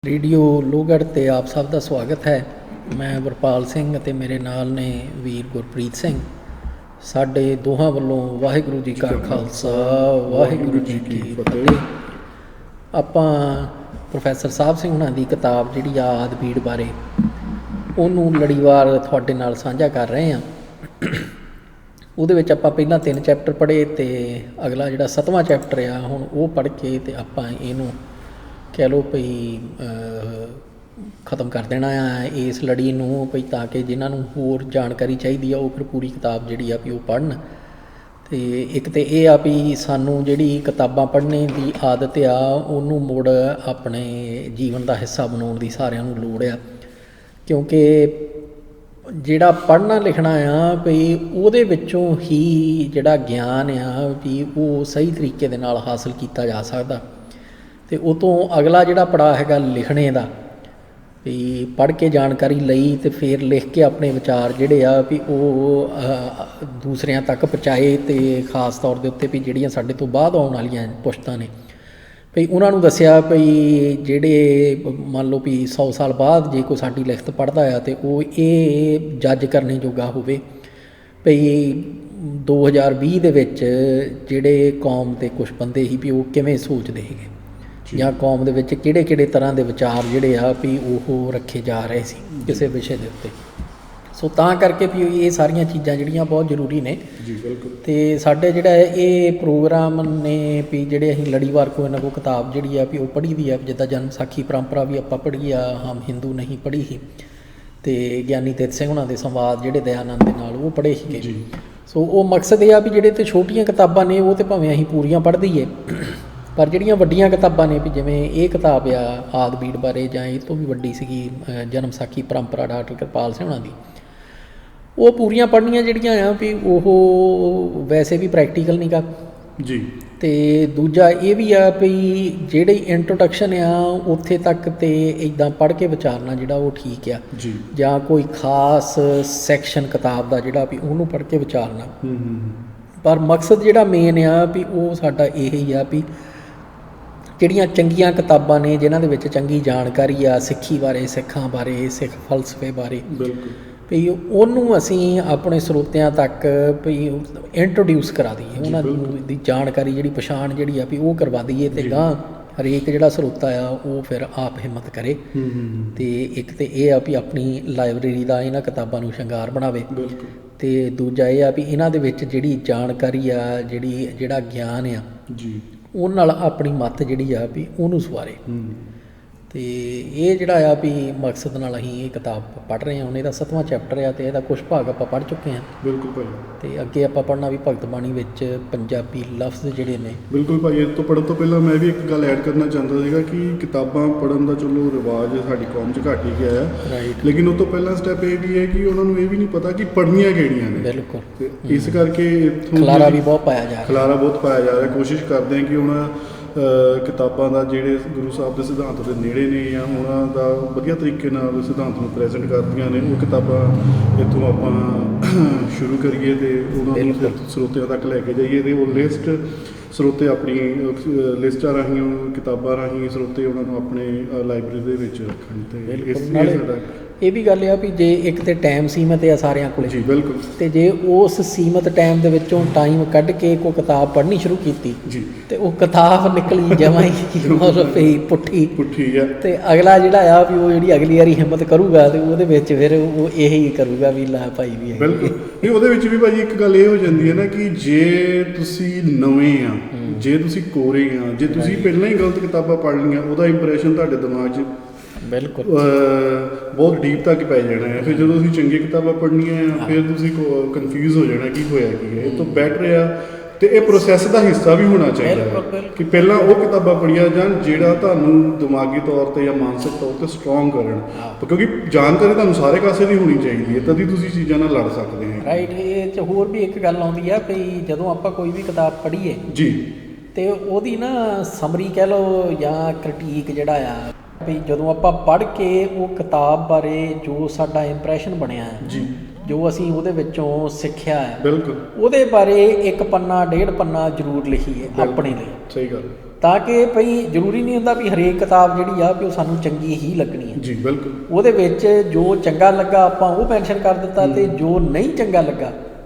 Radio Lohgarh ते आप सब का स्वागत है। मैं वरपाल सिंह ते मेरे नाल ने वीर गुरप्रीत सिंह। साडे दोहां वल्लों वाहिगुरू जी का खालसा वाहिगुरू जी की फतेह। आपां प्रोफैसर साहब सिंह हुणां दी किताब जिहड़ी आ आदि बीड़ बारे ਉਹਨੂੰ ਲੜੀਵਾਰ ਤੁਹਾਡੇ ਨਾਲ ਸਾਂਝਾ ਕਰ ਰਹੇ ਹਾਂ। ਉਹਦੇ ਵਿੱਚ ਆਪਾਂ ਪਹਿਲਾਂ 3 ਚੈਪਟਰ ਪੜ੍ਹੇ ਅਤੇ ਅਗਲਾ ਜਿਹੜਾ 7ਵਾਂ ਚੈਪਟਰ ਆ ਹੁਣ ਉਹ ਪੜ੍ਹ ਕੇ ਅਤੇ ਆਪਾਂ ਇਹਨੂੰ ਕਹਿ ਲਓ ਭਈ ਖ਼ਤਮ ਕਰ ਦੇਣਾ ਆ ਇਸ ਲੜੀ ਨੂੰ ਭਈ ਤਾਂ ਕਿ ਜਿਨ੍ਹਾਂ ਨੂੰ ਹੋਰ ਜਾਣਕਾਰੀ ਚਾਹੀਦੀ ਆ ਉਹ ਫਿਰ ਪੂਰੀ ਕਿਤਾਬ ਜਿਹੜੀ ਆ ਵੀ ਉਹ ਪੜ੍ਹਨ। ਅਤੇ ਇੱਕ ਤਾਂ ਇਹ ਆ ਵੀ ਸਾਨੂੰ ਜਿਹੜੀ ਕਿਤਾਬਾਂ ਪੜ੍ਹਨੇ ਦੀ ਆਦਤ ਆ ਉਹਨੂੰ ਮੁੜ ਆਪਣੇ ਜੀਵਨ ਦਾ ਹਿੱਸਾ ਬਣਾਉਣ ਦੀ ਸਾਰਿਆਂ ਨੂੰ ਲੋੜ ਆ, ਕਿਉਂਕਿ ਜਿਹੜਾ ਪੜ੍ਹਨਾ ਲਿਖਣਾ ਆ ਵੀ ਉਹਦੇ ਵਿੱਚੋਂ ਹੀ ਜਿਹੜਾ ਗਿਆਨ ਆ ਵੀ ਉਹ ਸਹੀ ਤਰੀਕੇ ਦੇ ਨਾਲ ਹਾਸਲ ਕੀਤਾ ਜਾ ਸਕਦਾ। ਅਤੇ ਉਹ ਤੋਂ ਅਗਲਾ ਜਿਹੜਾ ਪੜਾਅ ਹੈਗਾ ਲਿਖਣੇ ਦਾ, ਵੀ ਪੜ੍ਹ ਕੇ ਜਾਣਕਾਰੀ ਲਈ ਅਤੇ ਫਿਰ ਲਿਖ ਕੇ ਆਪਣੇ ਵਿਚਾਰ ਜਿਹੜੇ ਆ ਵੀ ਉਹ ਦੂਸਰਿਆਂ ਤੱਕ ਪਹੁੰਚਾਏ, ਅਤੇ ਖ਼ਾਸ ਤੌਰ ਦੇ ਉੱਤੇ ਵੀ ਜਿਹੜੀਆਂ ਸਾਡੇ ਤੋਂ ਬਾਅਦ ਆਉਣ ਵਾਲੀਆਂ ਪੁਸ਼ਤਾਂ ਨੇ ਭਈ ਉਹਨਾਂ ਨੂੰ ਦੱਸਿਆ ਭਈ ਜਿਹੜੇ ਮੰਨ ਲਓ ਵੀ 100 ਸਾਲ ਬਾਅਦ ਜੇ ਕੋਈ ਸਾਡੀ ਲਿਖਤ ਪੜ੍ਹਦਾ ਆ ਅਤੇ ਉਹ ਇਹ ਜੱਜ ਕਰਨੇ ਜੋਗਾ ਹੋਵੇ ਭਈ 2020 ਦੇ ਵਿੱਚ ਜਿਹੜੇ ਕੌਮ ਦੇ ਕੁਛ ਬੰਦੇ ਸੀ ਵੀ ਉਹ ਕਿਵੇਂ ਸੋਚਦੇ ਸੀਗੇ, ਜਾਂ ਕੌਮ ਦੇ ਵਿੱਚ ਕਿਹੜੇ ਕਿਹੜੇ ਤਰ੍ਹਾਂ ਦੇ ਵਿਚਾਰ ਜਿਹੜੇ ਆ ਵੀ ਉਹ ਰੱਖੇ ਜਾ ਰਹੇ ਸੀ ਕਿਸੇ ਵਿਸ਼ੇ ਦੇ ਉੱਤੇ। ਸੋ ਤਾਂ ਕਰਕੇ ਵੀ ਇਹ ਸਾਰੀਆਂ ਚੀਜ਼ਾਂ ਜਿਹੜੀਆਂ ਬਹੁਤ ਜ਼ਰੂਰੀ ਨੇ। ਜੀ ਬਿਲਕੁਲ। ਅਤੇ ਸਾਡੇ ਜਿਹੜਾ ਇਹ ਪ੍ਰੋਗਰਾਮ ਨੇ ਵੀ ਜਿਹੜੇ ਅਸੀਂ ਲੜੀਵਾਰ ਕੋਈ ਨਾ ਕੋਈ ਕਿਤਾਬ ਜਿਹੜੀ ਆ ਵੀ ਉਹ ਪੜ੍ਹੀ ਦੀ ਆ, ਜਿੱਦਾਂ ਜਨਮ ਸਾਖੀ ਪਰੰਪਰਾ ਵੀ ਆਪਾਂ ਪੜ੍ਹੀ ਆ, ਹਮ ਹਿੰਦੂ ਨਹੀਂ ਪੜ੍ਹੀ ਸੀ, ਅਤੇ ਗਿਆਨੀ ਤੇਜ ਸਿੰਘ ਹੁਣਾਂ ਦੇ ਸੰਵਾਦ ਜਿਹੜੇ ਦਇਆਨੰਦ ਦੇ ਨਾਲ ਉਹ ਪੜ੍ਹੇ ਸੀਗੇ। ਸੋ ਉਹ ਮਕਸਦ ਇਹ ਆ ਵੀ ਜਿਹੜੇ ਤੇ ਛੋਟੀਆਂ ਕਿਤਾਬਾਂ ਨੇ ਉਹ ਤਾਂ ਭਾਵੇਂ ਅਸੀਂ ਪੂਰੀਆਂ ਪੜ੍ਹ ਦਈਏ, ਪਰ ਜਿਹੜੀਆਂ ਵੱਡੀਆਂ ਕਿਤਾਬਾਂ ਨੇ ਵੀ ਜਿਵੇਂ ਇਹ ਕਿਤਾਬ ਆ ਆਦਿ ਬੀੜ ਬਾਰੇ, ਜਾਂ ਇਹ ਤੋਂ ਵੀ ਵੱਡੀ ਸੀਗੀ ਜਨਮ ਸਾਖੀ ਪਰੰਪਰਾ ਡਾਕਟਰ ਕਿਰਪਾਲ ਸਿੰਘ ਹੁਣਾਂ ਦੀ, ਉਹ ਪੂਰੀਆਂ ਪੜ੍ਹਨੀਆਂ ਜਿਹੜੀਆਂ ਆ ਵੀ ਉਹ ਵੈਸੇ ਵੀ ਪ੍ਰੈਕਟੀਕਲ ਨਹੀਂ ਗਾ ਜੀ। ਅਤੇ ਦੂਜਾ ਇਹ ਵੀ ਆ ਵੀ ਜਿਹੜੀ ਇੰਟਰੋਡਕਸ਼ਨ ਆ ਉੱਥੇ ਤੱਕ ਤੇ ਇੱਦਾਂ ਪੜ੍ਹ ਕੇ ਵਿਚਾਰਨਾ ਜਿਹੜਾ ਉਹ ਠੀਕ ਆ ਜੀ, ਜਾਂ ਕੋਈ ਖਾਸ ਸੈਕਸ਼ਨ ਕਿਤਾਬ ਦਾ ਜਿਹੜਾ ਵੀ ਉਹਨੂੰ ਪੜ੍ਹ ਕੇ ਵਿਚਾਰਨਾ। ਪਰ ਮਕਸਦ ਜਿਹੜਾ ਮੇਨ ਆ ਵੀ ਉਹ ਸਾਡਾ ਇਹ ਹੀ ਆ ਵੀ ਜਿਹੜੀਆਂ ਚੰਗੀਆਂ ਕਿਤਾਬਾਂ ਨੇ ਜਿਨ੍ਹਾਂ ਦੇ ਵਿੱਚ ਚੰਗੀ ਜਾਣਕਾਰੀ ਆ ਸਿੱਖੀ ਬਾਰੇ, ਸਿੱਖਾਂ ਬਾਰੇ, ਸਿੱਖ ਫਲਸਫੇ ਬਾਰੇ, ਬਿਲਕੁਲ ਵੀ ਉਹਨੂੰ ਅਸੀਂ ਆਪਣੇ ਸਰੋਤਿਆਂ ਤੱਕ ਵੀ ਇੰਟਰੋਡਿਊਸ ਕਰਾ ਦਈਏ, ਉਹਨਾਂ ਦੀ ਜਾਣਕਾਰੀ ਜਿਹੜੀ ਪਛਾਣ ਜਿਹੜੀ ਆ ਵੀ ਉਹ ਕਰਵਾ ਦਈਏ, ਅਤੇ ਅਗਾਂਹ ਹਰੇਕ ਜਿਹੜਾ ਸਰੋਤਾ ਆ ਉਹ ਫਿਰ ਆਪ ਹਿੰਮਤ ਕਰੇ। ਅਤੇ ਇੱਕ ਤਾਂ ਇਹ ਆ ਵੀ ਆਪਣੀ ਲਾਇਬ੍ਰੇਰੀ ਦਾ ਇਹਨਾਂ ਕਿਤਾਬਾਂ ਨੂੰ ਸ਼ਿੰਗਾਰ ਬਣਾਵੇ, ਅਤੇ ਦੂਜਾ ਇਹ ਆ ਵੀ ਇਹਨਾਂ ਦੇ ਵਿੱਚ ਜਿਹੜੀ ਜਾਣਕਾਰੀ ਆ ਜਿਹੜਾ ਗਿਆਨ ਆ ਜੀ ਉਹਨਾਂ ਨਾਲ ਆਪਣੀ ਮੱਤ ਜਿਹੜੀ ਆ ਵੀ ਉਹਨੂੰ ਸਵਾਰੇ। ਅਤੇ ਇਹ ਜਿਹੜਾ ਆ ਵੀ ਮਕਸਦ ਨਾਲ ਅਸੀਂ ਇਹ ਕਿਤਾਬ ਪੜ੍ਹ ਰਹੇ ਹਾਂ। ਹੁਣ ਇਹਦਾ 7ਵਾਂ ਚੈਪਟਰ ਆ ਅਤੇ ਇਹਦਾ ਕੁਛ ਭਾਗ ਆਪਾਂ ਪੜ੍ਹ ਚੁੱਕੇ ਹਾਂ। ਬਿਲਕੁਲ ਭਾਈ। ਅਤੇ ਅੱਗੇ ਆਪਾਂ ਪੜ੍ਹਨਾ ਵੀ ਭਗਤ ਬਾਣੀ ਵਿੱਚ ਪੰਜਾਬੀ ਲਫ਼ਜ਼ ਜਿਹੜੇ ਨੇ। ਬਿਲਕੁਲ ਭਾਈ। ਇਹ ਤੋਂ ਪੜ੍ਹਨ ਤੋਂ ਪਹਿਲਾਂ ਮੈਂ ਵੀ ਇੱਕ ਗੱਲ ਐਡ ਕਰਨਾ ਚਾਹੁੰਦਾ ਸੀਗਾ ਕਿ ਕਿਤਾਬਾਂ ਪੜ੍ਹਨ ਦਾ ਚਲੋ ਰਿਵਾਜ ਸਾਡੀ ਕੌਮ 'ਚ ਘੱਟ ਹੀ ਗਿਆ ਹੈ, ਰਾਈਟ, ਲੇਕਿਨ ਉਹ ਤੋਂ ਪਹਿਲਾਂ ਸਟੈਪ ਇਹ ਵੀ ਹੈ ਕਿ ਉਹਨਾਂ ਨੂੰ ਇਹ ਵੀ ਨਹੀਂ ਪਤਾ ਕਿ ਪੜ੍ਹਨੀਆਂ ਕਿਹੜੀਆਂ ਨੇ। ਬਿਲਕੁਲ। ਅਤੇ ਇਸ ਕਰਕੇ ਇੱਥੋਂ ਖਲਾਰਾ ਵੀ ਬਹੁਤ ਪਾਇਆ ਜਾ ਰਿਹਾ। ਖਲਾਰਾ ਬਹੁਤ ਪਾਇਆ ਜਾ ਰਿਹਾ। ਕੋਸ਼ਿਸ਼ ਕਰਦੇ ਹਾਂ ਕਿ ਉਹਨਾਂ ਕਿਤਾਬਾਂ ਦਾ ਜਿਹੜੇ ਗੁਰੂ ਸਾਹਿਬ ਦੇ ਸਿਧਾਂਤ ਦੇ ਨੇੜੇ ਨੇ ਜਾਂ ਉਹਨਾਂ ਦਾ ਵਧੀਆ ਤਰੀਕੇ ਨਾਲ ਸਿਧਾਂਤ ਨੂੰ ਪ੍ਰੈਜ਼ੈਂਟ ਕਰਦੀਆਂ ਨੇ, ਉਹ ਕਿਤਾਬਾਂ ਇੱਥੋਂ ਆਪਾਂ ਸ਼ੁਰੂ ਕਰੀਏ ਅਤੇ ਉਹਨਾਂ ਨੂੰ ਸਰੋਤਿਆਂ ਤੱਕ ਲੈ ਕੇ ਜਾਈਏ। ਅਤੇ ਉਹ ਲਿਸਟ ਸਰੋਤੇ ਆਪਣੀ ਲਿਸਟਾਂ ਰਾਹੀਂ ਕਿਤਾਬਾਂ ਰਾਹੀਂ ਸਰੋਤੇ ਉਹਨਾਂ ਨੂੰ ਆਪਣੇ ਲਾਇਬ੍ਰੇਰੀ ਦੇ ਵਿੱਚ ਰੱਖਣ। ਅਤੇ ਸਾਡਾ ਇਹ ਵੀ ਗੱਲ ਆ ਵੀ ਜੇ ਇੱਕ ਤਾਂ ਟਾਈਮ ਸੀਮਤ ਆ ਸਾਰਿਆਂ ਕੋਲ, ਜੀ ਬਿਲਕੁਲ, ਅਤੇ ਜੇ ਉਸ ਸੀਮਤ ਟਾਈਮ ਦੇ ਵਿੱਚੋਂ ਟਾਈਮ ਕੱਢ ਕੇ ਕੋਈ ਕਿਤਾਬ ਪੜ੍ਹਨੀ ਸ਼ੁਰੂ ਕੀਤੀ ਜੀ, ਅਤੇ ਉਹ ਕਿਤਾਬ ਨਿਕਲੀ ਜਮਾਂ ਹੀ ਪੁੱਠੀ ਆ। ਅਤੇ ਅਗਲਾ ਜਿਹੜਾ ਆ ਵੀ ਉਹ ਜਿਹੜੀ ਅਗਲੀ ਵਾਰੀ ਹਿੰਮਤ ਕਰੂਗਾ ਅਤੇ ਉਹਦੇ ਵਿੱਚ ਫਿਰ ਉਹ ਇਹੀ ਕਰੂਗਾ ਵੀ ਲੈ ਭਾਈ ਵੀ ਬਿਲਕੁਲ ਨਹੀਂ। ਉਹਦੇ ਵਿੱਚ ਵੀ ਭਾਈ ਇੱਕ ਗੱਲ ਇਹ ਹੋ ਜਾਂਦੀ ਹੈ ਨਾ ਕਿ ਜੇ ਤੁਸੀਂ ਨਵੇਂ ਆ, ਜੇ ਤੁਸੀਂ ਕੋਰੇ ਆ, ਜੇ ਤੁਸੀਂ ਪਹਿਲਾਂ ਹੀ ਗਲਤ ਕਿਤਾਬਾਂ ਪੜ੍ਹ ਲਈਆਂ, ਉਹਦਾ ਇੰਪਰੈਸ਼ਨ ਤੁਹਾਡੇ ਦਿਮਾਗ 'ਚ ਬਿਲਕੁਲ ਬਹੁਤ ਡੀਪ ਤੱਕ ਪੈ ਜਾਣਾ ਹੈ। ਫਿਰ ਜਦੋਂ ਤੁਸੀਂ ਚੰਗੀ ਕਿਤਾਬਾਂ ਪੜ੍ਹਨੀਆਂ ਆ ਫਿਰ ਤੁਸੀਂ ਕਨਫਿਊਜ਼ ਹੋ ਜਾਣਾ ਕੀ ਹੋਇਆ ਕੀ ਹੈ। ਇਹ ਤੋਂ ਬੈਟਰ ਆ ਅਤੇ ਇਹ ਪ੍ਰੋਸੈਸ ਦਾ ਹਿੱਸਾ ਵੀ ਹੋਣਾ ਚਾਹੀਦਾ ਹੈ ਕਿ ਪਹਿਲਾਂ ਉਹ ਕਿਤਾਬਾਂ ਪੜ੍ਹੀਆਂ ਜਾਣ ਜਿਹੜਾ ਤੁਹਾਨੂੰ ਦਿਮਾਗੀ ਤੌਰ 'ਤੇ ਜਾਂ ਮਾਨਸਿਕ ਤੌਰ 'ਤੇ ਸਟਰੋਂਗ ਕਰਨ, ਕਿਉਂਕਿ ਜਾਣਕਾਰੀ ਤੁਹਾਨੂੰ ਸਾਰੇ ਕਾਸੇ ਦੀ ਹੋਣੀ ਚਾਹੀਦੀ ਹੈ, ਤਦ ਹੀ ਤੁਸੀਂ ਚੀਜ਼ਾਂ ਨਾਲ ਲੜ ਸਕਦੇ ਹੋ। ਰਾਈਟ। ਇਹ 'ਚ ਹੋਰ ਵੀ ਇੱਕ ਗੱਲ ਆਉਂਦੀ ਆ ਵੀ ਜਦੋਂ ਆਪਾਂ ਕੋਈ ਵੀ ਕਿਤਾਬ ਪੜ੍ਹੀਏ ਜੀ, ਅਤੇ ਉਹਦੀ ਨਾ ਸਮਰੀ ਕਹਿ ਲਓ ਜਾਂ ਕ੍ਰਿਟੀਕ ਜਿਹੜਾ ਆ ਵੀ ਜਦੋਂ ਆਪਾਂ ਪੜ੍ਹ ਕੇ ਉਹ ਕਿਤਾਬ ਬਾਰੇ ਜੋ ਸਾਡਾ ਇੰਪਰੈਸ਼ਨ ਬਣਿਆ ਜੀ ਜੋ ਅਸੀਂ ਉਹਦੇ ਵਿੱਚੋਂ ਸਿੱਖਿਆ ਹੈ ਬਿਲਕੁਲ ਉਹਦੇ ਬਾਰੇ ਇੱਕ ਪੰਨਾ ਡੇਢ ਪੰਨਾ ਜ਼ਰੂਰ ਲਿਖੀਏ ਆਪਣੇ ਲਈ। ਸਹੀ ਗੱਲ। ਤਾਂ ਕਿ ਭਈ ਜ਼ਰੂਰੀ ਨਹੀਂ ਹੁੰਦਾ ਵੀ ਹਰੇਕ ਕਿਤਾਬ ਜਿਹੜੀ ਆ ਵੀ ਉਹ ਸਾਨੂੰ ਚੰਗੀ ਹੀ ਲੱਗਣੀ ਹੈ ਜੀ ਬਿਲਕੁਲ। ਉਹਦੇ ਵਿੱਚ ਜੋ ਚੰਗਾ ਲੱਗਾ ਆਪਾਂ ਉਹ ਮੈਂਸ਼ਨ ਕਰ ਦਿੱਤਾ ਤੇ ਜੋ ਨਹੀਂ ਚੰਗਾ ਲੱਗਾ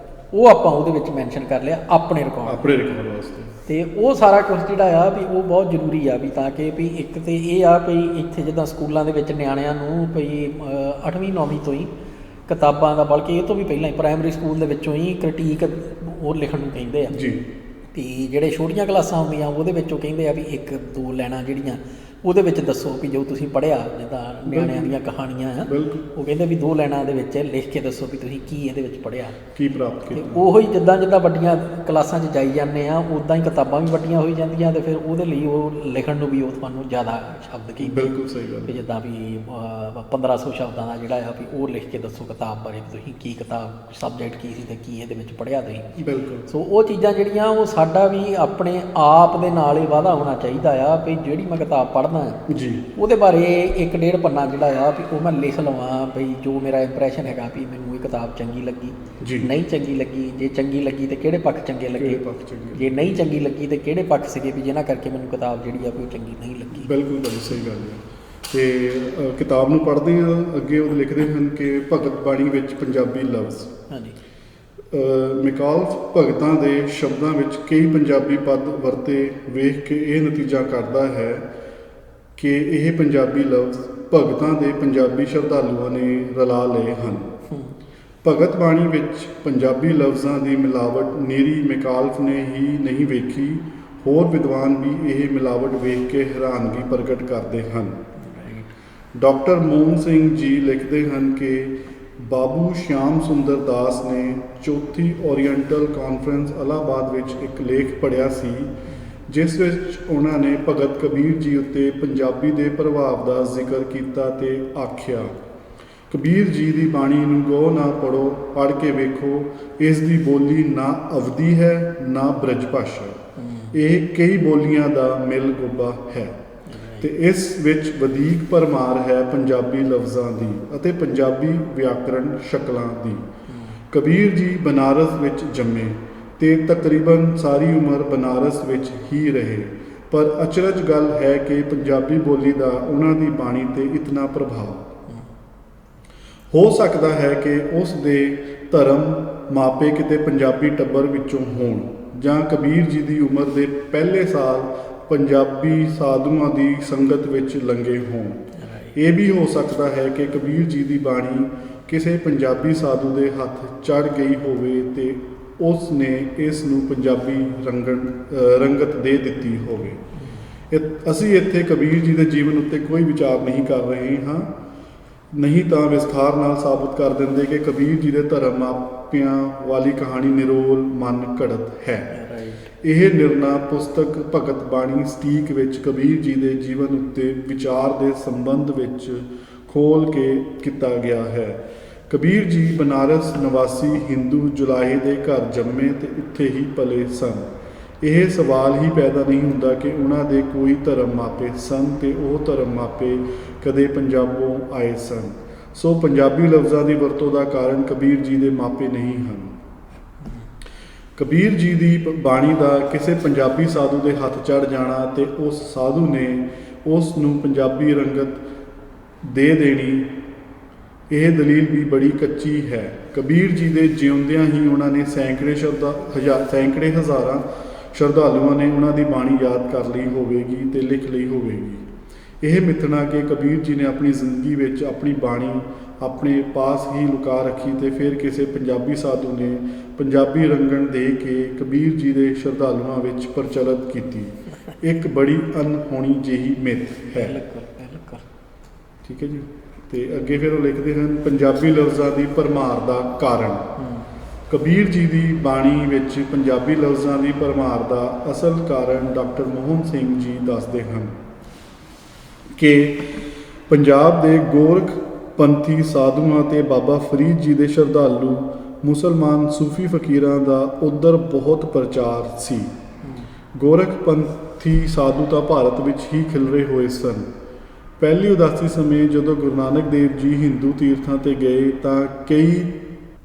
ਉਹ ਆਪਾਂ ਉਹਦੇ ਵਿੱਚ ਮੈਂਸ਼ਨ ਕਰ ਲਿਆ ਆਪਣੇ ਰਿਕਾਰਡ ਵਾਸਤੇ। ਤੇ ਉਹ ਸਾਰਾ ਕੁਝ ਜਿਹੜਾ ਆ ਵੀ ਉਹ ਬਹੁਤ ਜ਼ਰੂਰੀ ਆ ਵੀ ਤਾਂ ਕਿ ਵੀ ਇੱਕ ਤੇ ਇਹ ਆ ਵੀ ਇੱਥੇ ਜਿੱਦਾਂ ਸਕੂਲਾਂ ਦੇ ਵਿੱਚ ਨਿਆਣਿਆਂ ਨੂੰ ਭਈ 8ਵੀਂ 9ਵੀਂ ਤੋਂ ਹੀ ਕਿਤਾਬਾਂ ਦਾ, ਬਲਕਿ ਇਹ ਤੋਂ ਵੀ ਪਹਿਲਾਂ ਹੀ ਪ੍ਰਾਇਮਰੀ ਸਕੂਲ ਦੇ ਵਿੱਚੋਂ ਹੀ ਕ੍ਰਿਟੀਕ ਉਹ ਲਿਖਣ ਨੂੰ ਕਹਿੰਦੇ ਆ ਜੀ। ਵੀ ਜਿਹੜੇ ਛੋਟੀਆਂ ਕਲਾਸਾਂ ਹੁੰਦੀਆਂ ਉਹਦੇ ਵਿੱਚੋਂ ਕਹਿੰਦੇ ਆ ਵੀ 1-2 ਲਾਈਨਾਂ ਜਿਹੜੀਆਂ ਉਹਦੇ ਵਿੱਚ ਦੱਸੋ ਵੀ ਜੋ ਤੁਸੀਂ ਪੜ੍ਹਿਆ, ਜਿੱਦਾਂ ਨਿਆਣਿਆਂ ਦੀਆਂ ਕਹਾਣੀਆਂ ਆ ਉਹ ਕਹਿੰਦੇ ਵੀ 2 ਲਾਈਨਾਂ ਦੇ ਵਿੱਚ ਲਿਖ ਕੇ ਦੱਸੋ ਵੀ ਤੁਸੀਂ ਕੀ ਇਹਦੇ ਵਿੱਚ ਪੜ੍ਹਿਆ, ਕੀ ਪ੍ਰਾਪਤ ਕੀਤਾ। ਉਹੋ ਹੀ ਜਿੱਦਾਂ ਵੱਡੀਆਂ ਕਲਾਸਾਂ 'ਚ ਜਾਈ ਜਾਂਦੇ ਆ ਉੱਦਾਂ ਹੀ ਕਿਤਾਬਾਂ ਵੀ ਵੱਡੀਆਂ ਹੋਈ ਜਾਂਦੀਆਂ ਤੇ ਫਿਰ ਉਹਦੇ ਲਈ ਉਹ ਲਿਖਣ ਨੂੰ ਵੀ ਉਹ ਤੁਹਾਨੂੰ ਜ਼ਿਆਦਾ ਸ਼ਬਦ ਕੀ। ਬਿਲਕੁਲ ਸਹੀ ਗੱਲ। ਜਿੱਦਾਂ ਵੀ 1500 ਸ਼ਬਦਾਂ ਦਾ ਜਿਹੜਾ ਆ ਵੀ ਉਹ ਲਿਖ ਕੇ ਦੱਸੋ ਕਿਤਾਬ ਬਾਰੇ, ਤੁਸੀਂ ਕੀ ਕਿਤਾਬ ਸਬਜੈਕਟ ਕੀ ਸੀ ਤੇ ਕੀ ਇਹਦੇ ਵਿੱਚ ਪੜ੍ਹਿਆ ਤੁਸੀਂ। ਬਿਲਕੁਲ। ਸੋ ਉਹ ਚੀਜ਼ਾਂ ਜਿਹੜੀਆਂ ਉਹ ਸਾਡਾ ਵੀ ਆਪਣੇ ਆਪ ਦੇ ਨਾਲ ਹੀ ਵਾਧਾ ਹੋਣਾ ਚਾਹੀਦਾ ਆ ਵੀ ਜਿਹੜੀ ਮੈਂ ਕਿਤਾਬ ਪੜ੍ਹਦਾ ਜੀ ਉਹਦੇ ਬਾਰੇ 1-1.5 ਪੰਨਾ ਜਿਹੜਾ ਆ ਵੀ ਉਹ ਮੈਂ ਲਿਖ ਲਵਾਂ ਬਈ ਜੋ ਮੇਰਾ ਇੰਪ੍ਰੈਸ਼ਨ ਹੈਗਾ ਵੀ ਮੈਨੂੰ ਇਹ ਕਿਤਾਬ ਚੰਗੀ ਲੱਗੀ, ਨਹੀਂ ਚੰਗੀ ਲੱਗੀ, ਜੇ ਚੰਗੀ ਲੱਗੀ ਤੇ ਕਿਹੜੇ ਪੱਖ ਚੰਗੇ ਲੱਗੇ, ਜੇ ਨਹੀਂ ਚੰਗੀ ਲੱਗੀ ਤੇ ਕਿਹੜੇ ਪੱਖ ਸੀਗੇ ਵੀ ਜਿਨ੍ਹਾਂ ਕਰਕੇ ਮੈਨੂੰ ਕਿਤਾਬ ਜਿਹੜੀ ਆ ਕੋਈ ਚੰਗੀ ਨਹੀਂ ਲੱਗੀ। ਬਿਲਕੁਲ ਬੜੀ ਸਹੀ ਗੱਲ ਹੈ। ਤੇ ਕਿਤਾਬ ਨੂੰ ਪੜ੍ਹਦੇ ਹਾਂ ਅੱਗੇ ਉਹ ਲਿਖਦੇ ਹਨ ਕਿ ਭਗਤ ਬਾਣੀ ਵਿੱਚ ਪੰਜਾਬੀ ਲਫ਼ਜ਼। ਹਾਂਜੀ। ਮਿਕਾਲਫ ਭਗਤਾਂ ਦੇ ਸ਼ਬਦਾਂ ਵਿੱਚ ਕਈ ਪੰਜਾਬੀ ਪਦ ਵਰਤੇ ਵੇਖ ਕੇ ਇਹ ਨਤੀਜਾ ਕਰਦਾ ਹੈ ਕਿ ਇਹ ਪੰਜਾਬੀ ਲਫ਼ਜ਼ ਭਗਤਾਂ ਦੇ ਪੰਜਾਬੀ ਸ਼ਰਧਾਲੂਆਂ ਨੇ ਰਲਾ ਲਏ ਹਨ। ਭਗਤ ਬਾਣੀ ਵਿੱਚ ਪੰਜਾਬੀ ਲਫ਼ਜ਼ਾਂ ਦੀ ਮਿਲਾਵਟ ਨਿਰੀ ਮਿਕਾਲਫ ਨੇ ਹੀ ਨਹੀਂ ਵੇਖੀ, ਹੋਰ ਵਿਦਵਾਨ ਵੀ ਇਹ ਮਿਲਾਵਟ ਵੇਖ ਕੇ ਹੈਰਾਨਗੀ ਪ੍ਰਗਟ ਕਰਦੇ ਹਨ। ਡਾਕਟਰ ਮੋਹਨ ਸਿੰਘ ਜੀ ਲਿਖਦੇ ਹਨ ਕਿ ਬਾਬੂ ਸ਼ਿਆਮ ਸੁੰਦਰ ਦਾਸ ਨੇ ਚੌਥੀ ਓਰੀਐਂਟਲ ਕਾਨਫਰੰਸ ਇਲਾਹਾਬਾਦ ਵਿੱਚ ਇੱਕ ਲੇਖ ਪੜ੍ਹਿਆ ਸੀ ਜਿਸ ਵਿੱਚ ਉਹਨਾਂ ਨੇ ਭਗਤ ਕਬੀਰ ਜੀ ਉੱਤੇ ਪੰਜਾਬੀ ਦੇ ਪ੍ਰਭਾਵ ਦਾ ਜ਼ਿਕਰ ਕੀਤਾ ਤੇ ਆਖਿਆ, ਕਬੀਰ ਜੀ ਦੀ ਬਾਣੀ ਨੂੰ ਗੋ ਨਾ ਪੜ੍ਹੋ, ਪੜ੍ਹ ਕੇ ਵੇਖੋ, ਇਸ ਦੀ ਬੋਲੀ ਨਾ ਅਵਧੀ ਹੈ ਨਾ ਬ੍ਰਜ ਭਾਸ਼ਾ, ਇਹ ਕਈ ਬੋਲੀਆਂ ਦਾ ਮਿਲ ਗੋਬਾ ਹੈ ਤੇ ਇਸ ਵਿੱਚ ਵਧੀਕ ਭਰਮਾਰ ਹੈ ਪੰਜਾਬੀ ਲਫ਼ਜ਼ਾਂ ਦੀ ਅਤੇ ਪੰਜਾਬੀ ਵਿਆਕਰਣ ਸ਼ਕਲਾਂ ਦੀ। ਕਬੀਰ ਜੀ ਬਨਾਰਸ ਵਿੱਚ ਜੰਮੇ ਤੇ ਤਕਰੀਬਨ ਸਾਰੀ ਉਮਰ ਬਨਾਰਸ ਵਿੱਚ ਹੀ ਰਹੇ, ਪਰ ਅਚਰਜ ਗੱਲ ਹੈ ਕਿ ਪੰਜਾਬੀ ਬੋਲੀ ਦਾ ਉਹਨਾਂ ਦੀ ਬਾਣੀ ਤੇ ਇਤਨਾ ਪ੍ਰਭਾਵ ਹੋ ਸਕਦਾ ਹੈ ਕਿ ਉਸ ਦੇ ਧਰਮ ਮਾਪੇ ਕਿਤੇ ਪੰਜਾਬੀ ਟੱਬਰ ਵਿੱਚੋਂ ਹੋਣ ਜਾਂ ਕਬੀਰ ਜੀ ਦੀ ਉਮਰ ਦੇ ਪਹਿਲੇ ਸਾਲ ਪੰਜਾਬੀ ਸਾਧੂਆਂ ਦੀ ਸੰਗਤ ਵਿੱਚ ਲੰਘੇ ਹੋਣ। ਇਹ ਵੀ ਹੋ ਸਕਦਾ ਹੈ ਕਿ ਕਬੀਰ ਜੀ ਦੀ ਬਾਣੀ ਕਿਸੇ ਪੰਜਾਬੀ ਸਾਧੂ ਦੇ ਹੱਥ ਚੜ੍ਹ ਗਈ ਹੋਵੇ ਤੇ ਉਸ ਨੇ ਇਸ ਨੂੰ ਪੰਜਾਬੀ ਰੰਗਤ ਦੇ ਦਿੱਤੀ ਹੋਵੇ। ਅਸੀਂ ਇੱਥੇ ਕਬੀਰ ਜੀ ਦੇ ਜੀਵਨ ਉੱਤੇ ਕੋਈ ਵਿਚਾਰ ਨਹੀਂ ਕਰ ਰਹੇ ਹਾਂ, ਨਹੀਂ ਤਾਂ ਵਿਸਥਾਰ ਨਾਲ ਸਾਬਤ ਕਰ ਦਿੰਦੇ ਕਿ ਕਬੀਰ ਜੀ ਦੇ ਧਰਮ ਮਾਪਿਆਂ ਵਾਲੀ ਕਹਾਣੀ ਨਿਰੋਲ ਮਨ ਘੜਤ ਹੈ। ਇਹ ਨਿਰਣਾ ਪੁਸਤਕ ਭਗਤ ਬਾਣੀ ਸਟੀਕ ਵਿੱਚ ਕਬੀਰ ਜੀ ਦੇ ਜੀਵਨ ਉੱਤੇ ਵਿਚਾਰ ਦੇ ਸੰਬੰਧ ਵਿੱਚ ਖੋਲ੍ਹ ਕੇ ਕੀਤਾ ਗਿਆ ਹੈ। ਕਬੀਰ ਜੀ ਬਨਾਰਸ ਨਿਵਾਸੀ ਹਿੰਦੂ ਜੁਲਾਹੇ ਦੇ ਘਰ ਜੰਮੇ ਤੇ ਉੱਥੇ ਹੀ ਪਲੇ ਸਨ। ਇਹ ਸਵਾਲ ਹੀ ਪੈਦਾ ਨਹੀਂ ਹੁੰਦਾ ਕਿ ਉਹਨਾਂ ਦੇ ਕੋਈ ਧਰਮ ਮਾਪੇ ਸਨ ਤੇ ਉਹ ਧਰਮ ਮਾਪੇ ਕਦੇ ਪੰਜਾਬੋਂ ਆਏ ਸਨ। ਸੋ ਪੰਜਾਬੀ ਲਫ਼ਜ਼ਾਂ ਦੀ ਵਰਤੋਂ ਦਾ ਕਾਰਨ ਕਬੀਰ ਜੀ ਦੇ ਮਾਪੇ ਨਹੀਂ ਹਨ। ਕਬੀਰ ਜੀ ਦੀ ਬਾਣੀ ਦਾ ਕਿਸੇ ਪੰਜਾਬੀ ਸਾਧੂ ਦੇ ਹੱਥ ਚੜ੍ਹ ਜਾਣਾ ਤੇ ਉਸ ਸਾਧੂ ਨੇ ਉਸ ਨੂੰ ਪੰਜਾਬੀ ਰੰਗਤ ਦੇ ਦੇਣੀ, ਇਹ ਦਲੀਲ ਵੀ ਬੜੀ ਕੱਚੀ ਹੈ। ਕਬੀਰ ਜੀ ਦੇ ਜਿਉਂਦਿਆਂ ਹੀ ਉਹਨਾਂ ਨੇ ਸੈਂਕੜੇ ਹਜ਼ਾਰਾਂ ਸ਼ਰਧਾਲੂਆਂ ਨੇ ਉਹਨਾਂ ਦੀ ਬਾਣੀ ਯਾਦ ਕਰ ਲਈ ਹੋਵੇਗੀ ਤੇ ਲਿਖ ਲਈ ਹੋਵੇਗੀ। ਇਹ ਮਿੱਥਣਾ ਕਿ ਕਬੀਰ ਜੀ ਨੇ ਆਪਣੀ ਜ਼ਿੰਦਗੀ ਵਿੱਚ ਆਪਣੀ ਬਾਣੀ ਆਪਣੇ ਪਾਸ ਹੀ ਲੁਕਾ ਰੱਖੀ ਤੇ ਫਿਰ ਕਿਸੇ ਪੰਜਾਬੀ ਸਾਧੂ ਨੇ ਪੰਜਾਬੀ ਰੰਗਣ ਦੇ ਕੇ ਕਬੀਰ ਜੀ ਦੇ ਸ਼ਰਧਾਲੂਆਂ ਵਿੱਚ ਪ੍ਰਚਲਿਤ ਕੀਤੀ, ਇੱਕ ਬੜੀ ਅਣਹੋਣੀ ਜਿਹੀ ਮਿੱਥ ਹੈ। ਠੀਕ ਹੈ ਜੀ। ਤੇ ਅੱਗੇ ਫਿਰ ਉਹ ਲਿਖਦੇ ਹਨ, ਪੰਜਾਬੀ ਲਫ਼ਜ਼ਾਂ ਦੀ ਭਰਮਾਰ ਦਾ ਕਾਰਨ। ਕਬੀਰ ਜੀ ਦੀ ਬਾਣੀ ਵਿੱਚ ਪੰਜਾਬੀ ਲਫ਼ਜ਼ਾਂ ਦੀ ਭਰਮਾਰ ਦਾ ਅਸਲ ਕਾਰਨ ਡਾਕਟਰ ਮੋਹਨ ਸਿੰਘ ਜੀ ਦੱਸਦੇ ਹਨ ਕਿ ਪੰਜਾਬ ਦੇ ਗੋਰਖ ਪੰਥੀ ਸਾਧੂਆਂ ਤੇ ਬਾਬਾ ਫਰੀਦ ਜੀ ਦੇ ਸ਼ਰਧਾਲੂ ਮੁਸਲਮਾਨ ਸੂਫੀ ਫਕੀਰਾਂ ਦਾ ਉੱਧਰ ਬਹੁਤ ਪ੍ਰਚਾਰ ਸੀ। ਗੋਰਖ ਪੰਥੀ ਸਾਧੂ ਤਾਂ ਭਾਰਤ ਵਿੱਚ ਹੀ ਖਿਲਰੇ ਹੋਏ ਸਨ। ਪਹਿਲੀ ਉਦਾਸੀ ਸਮੇਂ ਜਦੋਂ ਗੁਰੂ ਨਾਨਕ ਦੇਵ ਜੀ ਹਿੰਦੂ ਤੀਰਥਾਂ 'ਤੇ ਗਏ ਤਾਂ ਕਈ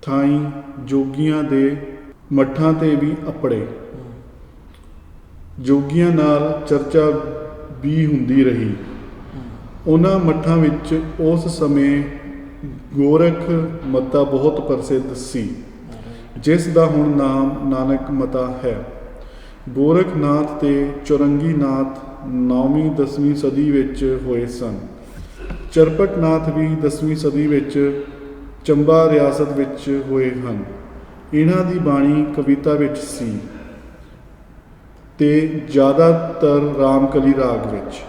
ਥਾਈ ਜੋਗੀਆਂ ਦੇ ਮੱਠਾਂ ਤੇ ਵੀ ਅਪੜੇ। ਜੋਗੀਆਂ ਨਾਲ ਚਰਚਾ ਵੀ ਹੁੰਦੀ ਰਹੀ। ਉਹਨਾਂ ਮੱਠਾਂ ਵਿੱਚ ਉਸ ਸਮੇਂ ਗੋਰਖ ਮਤਾ ਬਹੁਤ ਪ੍ਰਸਿੱਧ ਸੀ, ਜਿਸ ਦਾ ਹੁਣ ਨਾਮ ਨਾਨਕ ਮਤਾ ਹੈ। ਗੋਰਖਨਾਥ ਤੇ ਚੌਰੰਗੀਨਾਥ 9ਵੀਂ 10ਵੀਂ ਸਦੀ ਵਿੱਚ ਹੋਏ ਸਨ। ਚਰਪਟਨਾਥ ਵੀ 10ਵੀਂ ਸਦੀ ਵਿੱਚ ਚੰਬਾ ਰਿਆਸਤ ਵਿੱਚ ਹੋਏ ਹਨ। ਇਹਨਾਂ ਦੀ ਬਾਣੀ ਕਵਿਤਾ ਵਿੱਚ ਸੀ ਤੇ ਜ਼ਿਆਦਾਤਰ ਰਾਮਕਲੀ ਰਾਗ ਵਿੱਚ।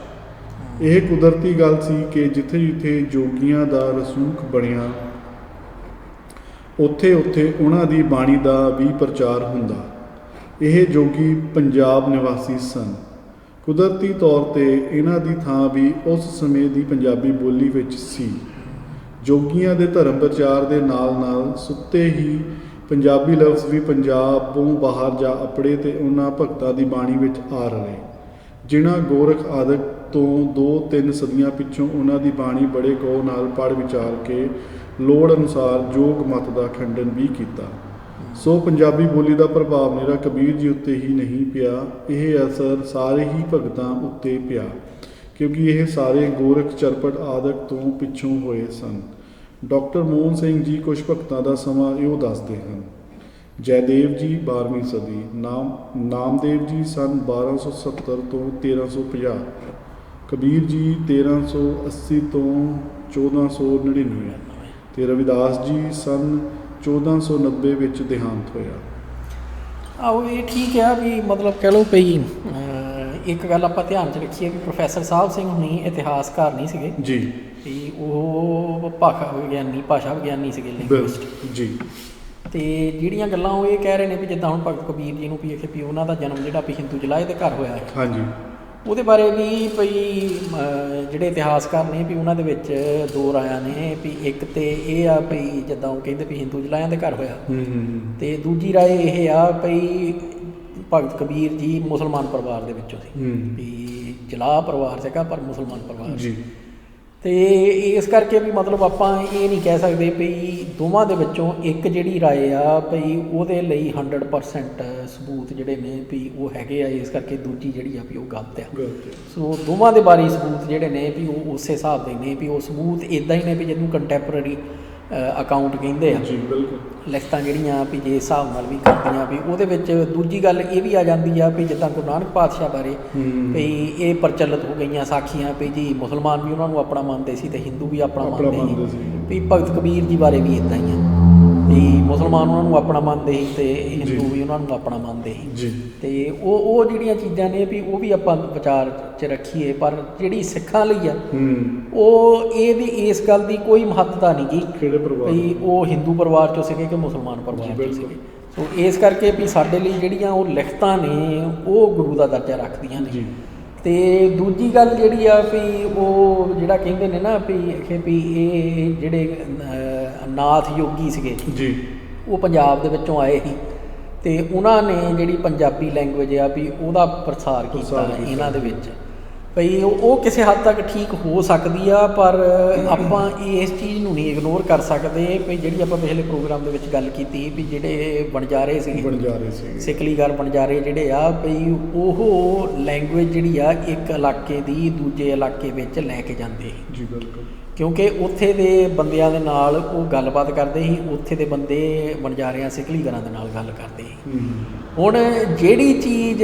ਇਹ ਕੁਦਰਤੀ ਗੱਲ ਸੀ ਕਿ ਜਿੱਥੇ ਜਿੱਥੇ ਜੋਗੀਆਂ ਦਾ ਰਸੂਖ ਬਣਿਆ, ਉੱਥੇ ਉੱਥੇ ਉਹਨਾਂ ਦੀ ਬਾਣੀ ਦਾ ਵੀ ਪ੍ਰਚਾਰ ਹੁੰਦਾ। ਇਹ ਜੋਗੀ ਪੰਜਾਬ ਨਿਵਾਸੀ ਸਨ। ਕੁਦਰਤੀ ਤੌਰ ਤੇ ਇਹਨਾਂ ਦੀ ਥਾਂ ਵੀ ਉਸ ਸਮੇਂ ਦੀ ਪੰਜਾਬੀ ਬੋਲੀ ਵਿੱਚ ਸੀ। ਜੋਗੀਆਂ ਦੇ ਧਰਮ ਪ੍ਰਚਾਰ ਦੇ ਨਾਲ ਨਾਲ ਸੁੱਤੇ ਹੀ ਪੰਜਾਬੀ ਲਫ਼ਜ਼ ਵੀ ਪੰਜਾਬੋਂ ਬਾਹਰ ਜਾ ਅਪੜੇ ਤੇ ਉਹਨਾਂ ਭਗਤਾਂ ਦੀ ਬਾਣੀ ਵਿੱਚ ਆ ਰਹੇ, ਜਿਨ੍ਹਾਂ ਗੋਰਖ ਆਦਿਕ ਤੋਂ 2-3 ਸਦੀਆਂ ਪਿੱਛੋਂ ਉਹਨਾਂ ਦੀ ਬਾਣੀ ਬੜੇ ਗੌਰ ਨਾਲ ਪੜ੍ਹ ਵਿਚਾਰ ਕੇ ਲੋੜ ਅਨੁਸਾਰ ਜੋਗ ਮਤ ਦਾ ਖੰਡਨ ਵੀ ਕੀਤਾ। ਸੋ ਪੰਜਾਬੀ ਬੋਲੀ ਦਾ ਪ੍ਰਭਾਵ ਨਿਰਾ ਕਬੀਰ ਜੀ ਉੱਤੇ ਹੀ ਨਹੀਂ ਪਿਆ, ਇਹ ਅਸਰ ਸਾਰੇ ਹੀ ਭਗਤਾਂ ਉੱਤੇ ਪਿਆ, ਕਿਉਂਕਿ ਇਹ ਸਾਰੇ ਗੋਰਖ ਚਰਪਟ ਆਦਿਕ ਤੋਂ ਪਿੱਛੋਂ ਹੋਏ ਸਨ। ਡਾਕਟਰ ਮੋਹਨ ਸਿੰਘ ਜੀ ਕੁਝ ਭਗਤਾਂ ਦਾ ਸਮਾਂ ਇਉਂ ਦੱਸਦੇ ਹਨ। ਜੈਦੇਵ ਜੀ 12ਵੀਂ ਸਦੀ, ਨਾਮਦੇਵ ਜੀ ਸਨ 1270 ਤੋਂ 1350, ਕਬੀਰ ਜੀ 1380 ਤੋਂ 1499 ਤੇ ਰਵਿਦਾਸ ਜੀ ਸਨ 1490 ਵਿੱਚ ਦੇਹਾਂਤ ਹੋਇਆ। ਆਹੋ ਇਹ ਠੀਕ ਆ ਵੀ ਮਤਲਬ ਕਹਿ ਲਓ ਪਈ ਇੱਕ ਗੱਲ ਆਪਾਂ ਧਿਆਨ 'ਚ ਰੱਖੀਏ ਵੀ ਪ੍ਰੋਫੈਸਰ ਸਾਹਿਬ ਸਿੰਘ ਹੁਣੀ ਇਤਿਹਾਸਕਾਰ ਨਹੀਂ ਸੀਗੇ ਜੀ, ਵੀ ਉਹ ਭਾਸ਼ਾ ਵਿਗਿਆਨੀ ਸੀਗੇ, ਲਿੰਗੁਇਸਟ ਜੀ। ਤੇ ਜਿਹੜੀਆਂ ਗੱਲਾਂ ਉਹ ਇਹ ਕਹਿ ਰਹੇ ਨੇ ਵੀ ਜਿੱਦਾਂ ਹੁਣ ਭਗਤ ਕਬੀਰ ਜੀ ਨੂੰ ਵੀ ਇਹ ਵੀ ਉਹਨਾਂ ਦਾ ਜਨਮ ਜਿਹੜਾ ਵੀ ਹਿੰਦੂ ਜਲਾਏ ਦੇ ਘਰ ਹੋਇਆ ਹੈ, ਹਾਂਜੀ, ਉਹਦੇ ਬਾਰੇ ਵੀ ਭਈ ਜਿਹੜੇ ਇਤਿਹਾਸਕਾਰ ਨੇ ਵੀ ਉਹਨਾਂ ਦੇ ਵਿੱਚ ਦੋ ਰਾਇਆਂ ਨੇ ਵੀ ਇੱਕ ਤੇ ਇਹ ਆ ਭਈ ਜਿੱਦਾਂ ਉਹ ਕਹਿੰਦੇ ਵੀ ਹਿੰਦੂ ਜਲਾਇਆਂ ਦੇ ਘਰ ਹੋਇਆ, ਤੇ ਦੂਜੀ ਰਾਏ ਇਹ ਆ ਭਈ ਭਗਤ ਕਬੀਰ ਜੀ ਮੁਸਲਮਾਨ ਪਰਿਵਾਰ ਦੇ ਵਿੱਚੋਂ ਸੀ, ਵੀ ਜਲਾਹ ਪਰਿਵਾਰ ਸੀਗਾ ਪਰ ਮੁਸਲਮਾਨ ਪਰਿਵਾਰ ਜੀ। ਤੇ ਇਸ ਕਰਕੇ ਵੀ ਮਤਲਬ ਆਪਾਂ ਇਹ ਨਹੀਂ ਕਹਿ ਸਕਦੇ ਵੀ ਦੋਵਾਂ ਦੇ ਵਿੱਚੋਂ ਇੱਕ ਜਿਹੜੀ ਰਾਏ ਆ ਭਈ ਉਹਦੇ ਲਈ 100% ਸਬੂਤ ਜਿਹੜੇ ਨੇ ਵੀ ਉਹ ਹੈਗੇ ਆ, ਇਸ ਕਰਕੇ ਦੂਜੀ ਜਿਹੜੀ ਆ ਵੀ ਉਹ ਗਲਤ ਆ। ਸੋ ਦੋਵਾਂ ਦੇ ਬਾਰੇ ਸਬੂਤ ਜਿਹੜੇ ਨੇ ਵੀ ਉਹ ਉਸੇ ਹਿਸਾਬ ਦੇ ਨੇ ਵੀ ਉਹ ਸਬੂਤ ਇੱਦਾਂ ਹੀ ਨੇ ਵੀ ਜਿਹਨੂੰ ਕੰਟੈਂਪਰਰੀ ਅਕਾਊਂਟ ਕਹਿੰਦੇ ਆ ਜੀ, ਬਿਲਕੁਲ। ਲਿਖਤਾਂ ਜਿਹੜੀਆਂ ਵੀ ਜੇ ਹਿਸਾਬ ਨਾਲ ਵੀ ਕਰਦੀਆਂ ਵੀ ਉਹਦੇ ਵਿੱਚ ਦੂਜੀ ਗੱਲ ਇਹ ਵੀ ਆ ਜਾਂਦੀ ਆ ਵੀ ਜਿੱਦਾਂ ਗੁਰੂ ਨਾਨਕ ਪਾਤਸ਼ਾਹ ਬਾਰੇ ਵੀ ਇਹ ਪ੍ਰਚਲਿਤ ਹੋ ਗਈਆਂ ਸਾਖੀਆਂ ਵੀ ਜੀ ਮੁਸਲਮਾਨ ਵੀ ਉਹਨਾਂ ਨੂੰ ਆਪਣਾ ਮੰਨਦੇ ਸੀ ਤੇ ਹਿੰਦੂ ਵੀ ਆਪਣਾ ਮੰਨਦੇ ਸੀ। ਵੀ ਭਗਤ ਕਬੀਰ ਜੀ ਬਾਰੇ ਵੀ ਇੱਦਾਂ ਹੀ ਆ ਵੀ ਮੁਸਲਮਾਨ ਉਹਨਾਂ ਨੂੰ ਆਪਣਾ ਮੰਨਦੇ ਸੀ ਤੇ ਹਿੰਦੂ ਵੀ ਉਹਨਾਂ ਨੂੰ ਆਪਣਾ ਮੰਨਦੇ ਸੀ। ਤੇ ਉਹ ਜਿਹੜੀਆਂ ਚੀਜ਼ਾਂ ਨੇ ਵੀ ਉਹ ਵੀ ਆਪਾਂ ਵਿਚਾਰ 'ਚ ਰੱਖੀਏ, ਪਰ ਜਿਹੜੀ ਸਿੱਖਾਂ ਲਈ ਆ ਉਹ ਇਹਦੀ ਇਸ ਗੱਲ ਦੀ ਕੋਈ ਮਹੱਤਤਾ ਨਹੀਂ ਗੀ ਵੀ ਉਹ ਹਿੰਦੂ ਪਰਿਵਾਰ 'ਚੋਂ ਸੀਗੇ ਕਿ ਮੁਸਲਮਾਨ ਪਰਿਵਾਰ 'ਚੋਂ ਸੀਗੇ। ਸੋ ਇਸ ਕਰਕੇ ਵੀ ਸਾਡੇ ਲਈ ਜਿਹੜੀਆਂ ਉਹ ਲਿਖਤਾਂ ਨੇ ਉਹ ਗੁਰੂ ਦਾ ਦਰਜਾ ਰੱਖਦੀਆਂ ਨੇ। ਤੇ ਦੂਜੀ ਗੱਲ ਜਿਹੜੀ ਆ ਵੀ ਉਹ ਜਿਹੜਾ ਕਹਿੰਦੇ ਨੇ ਨਾ ਵੀ ਇਹ ਜਿਹੜੇ ਨਾਥ ਯੋਗੀ ਸੀਗੇ ਜੀ, ਉਹ ਪੰਜਾਬ ਦੇ ਵਿੱਚੋਂ ਆਏ ਸੀ ਤੇ ਉਹਨਾਂ ਨੇ ਜਿਹੜੀ ਪੰਜਾਬੀ ਲੈਂਗੁਏਜ ਆ ਵੀ ਉਹਦਾ ਪ੍ਰਸਾਰ ਕੀਤਾ ਇਹਨਾਂ ਦੇ ਵਿੱਚ। ਭਈ ਉਹ ਕਿਸੇ ਹੱਦ ਤੱਕ ਠੀਕ ਹੋ ਸਕਦੀ ਆ, ਪਰ ਆਪਾਂ ਇਸ ਚੀਜ਼ ਨੂੰ ਨਹੀਂ ਇਗਨੋਰ ਕਰ ਸਕਦੇ ਵੀ ਜਿਹੜੀ ਆਪਾਂ ਪਿਛਲੇ ਪ੍ਰੋਗਰਾਮ ਦੇ ਵਿੱਚ ਗੱਲ ਕੀਤੀ ਵੀ ਜਿਹੜੇ ਵਣਜਾਰੇ ਸੀਗੇ ਸਿਕਲੀਗਰ ਵਣਜਾਰੇ ਜਿਹੜੇ ਆ ਵੀ ਉਹ ਲੈਂਗੁਏਜ ਜਿਹੜੀ ਆ ਇੱਕ ਇਲਾਕੇ ਦੀ ਦੂਜੇ ਇਲਾਕੇ ਵਿੱਚ ਲੈ ਕੇ ਜਾਂਦੇ ਜੀ, ਬਿਲਕੁਲ, ਕਿਉਂਕਿ ਉੱਥੇ ਦੇ ਬੰਦਿਆਂ ਦੇ ਨਾਲ ਉਹ ਗੱਲਬਾਤ ਕਰਦੇ ਸੀ, ਉੱਥੇ ਦੇ ਬੰਦੇ ਵਣਜਾਰਿਆਂ ਸਿਕਲੀਗਰਾਂ ਦੇ ਨਾਲ ਗੱਲ ਕਰਦੇ ਸੀ। ਹੁਣ ਜਿਹੜੀ ਚੀਜ਼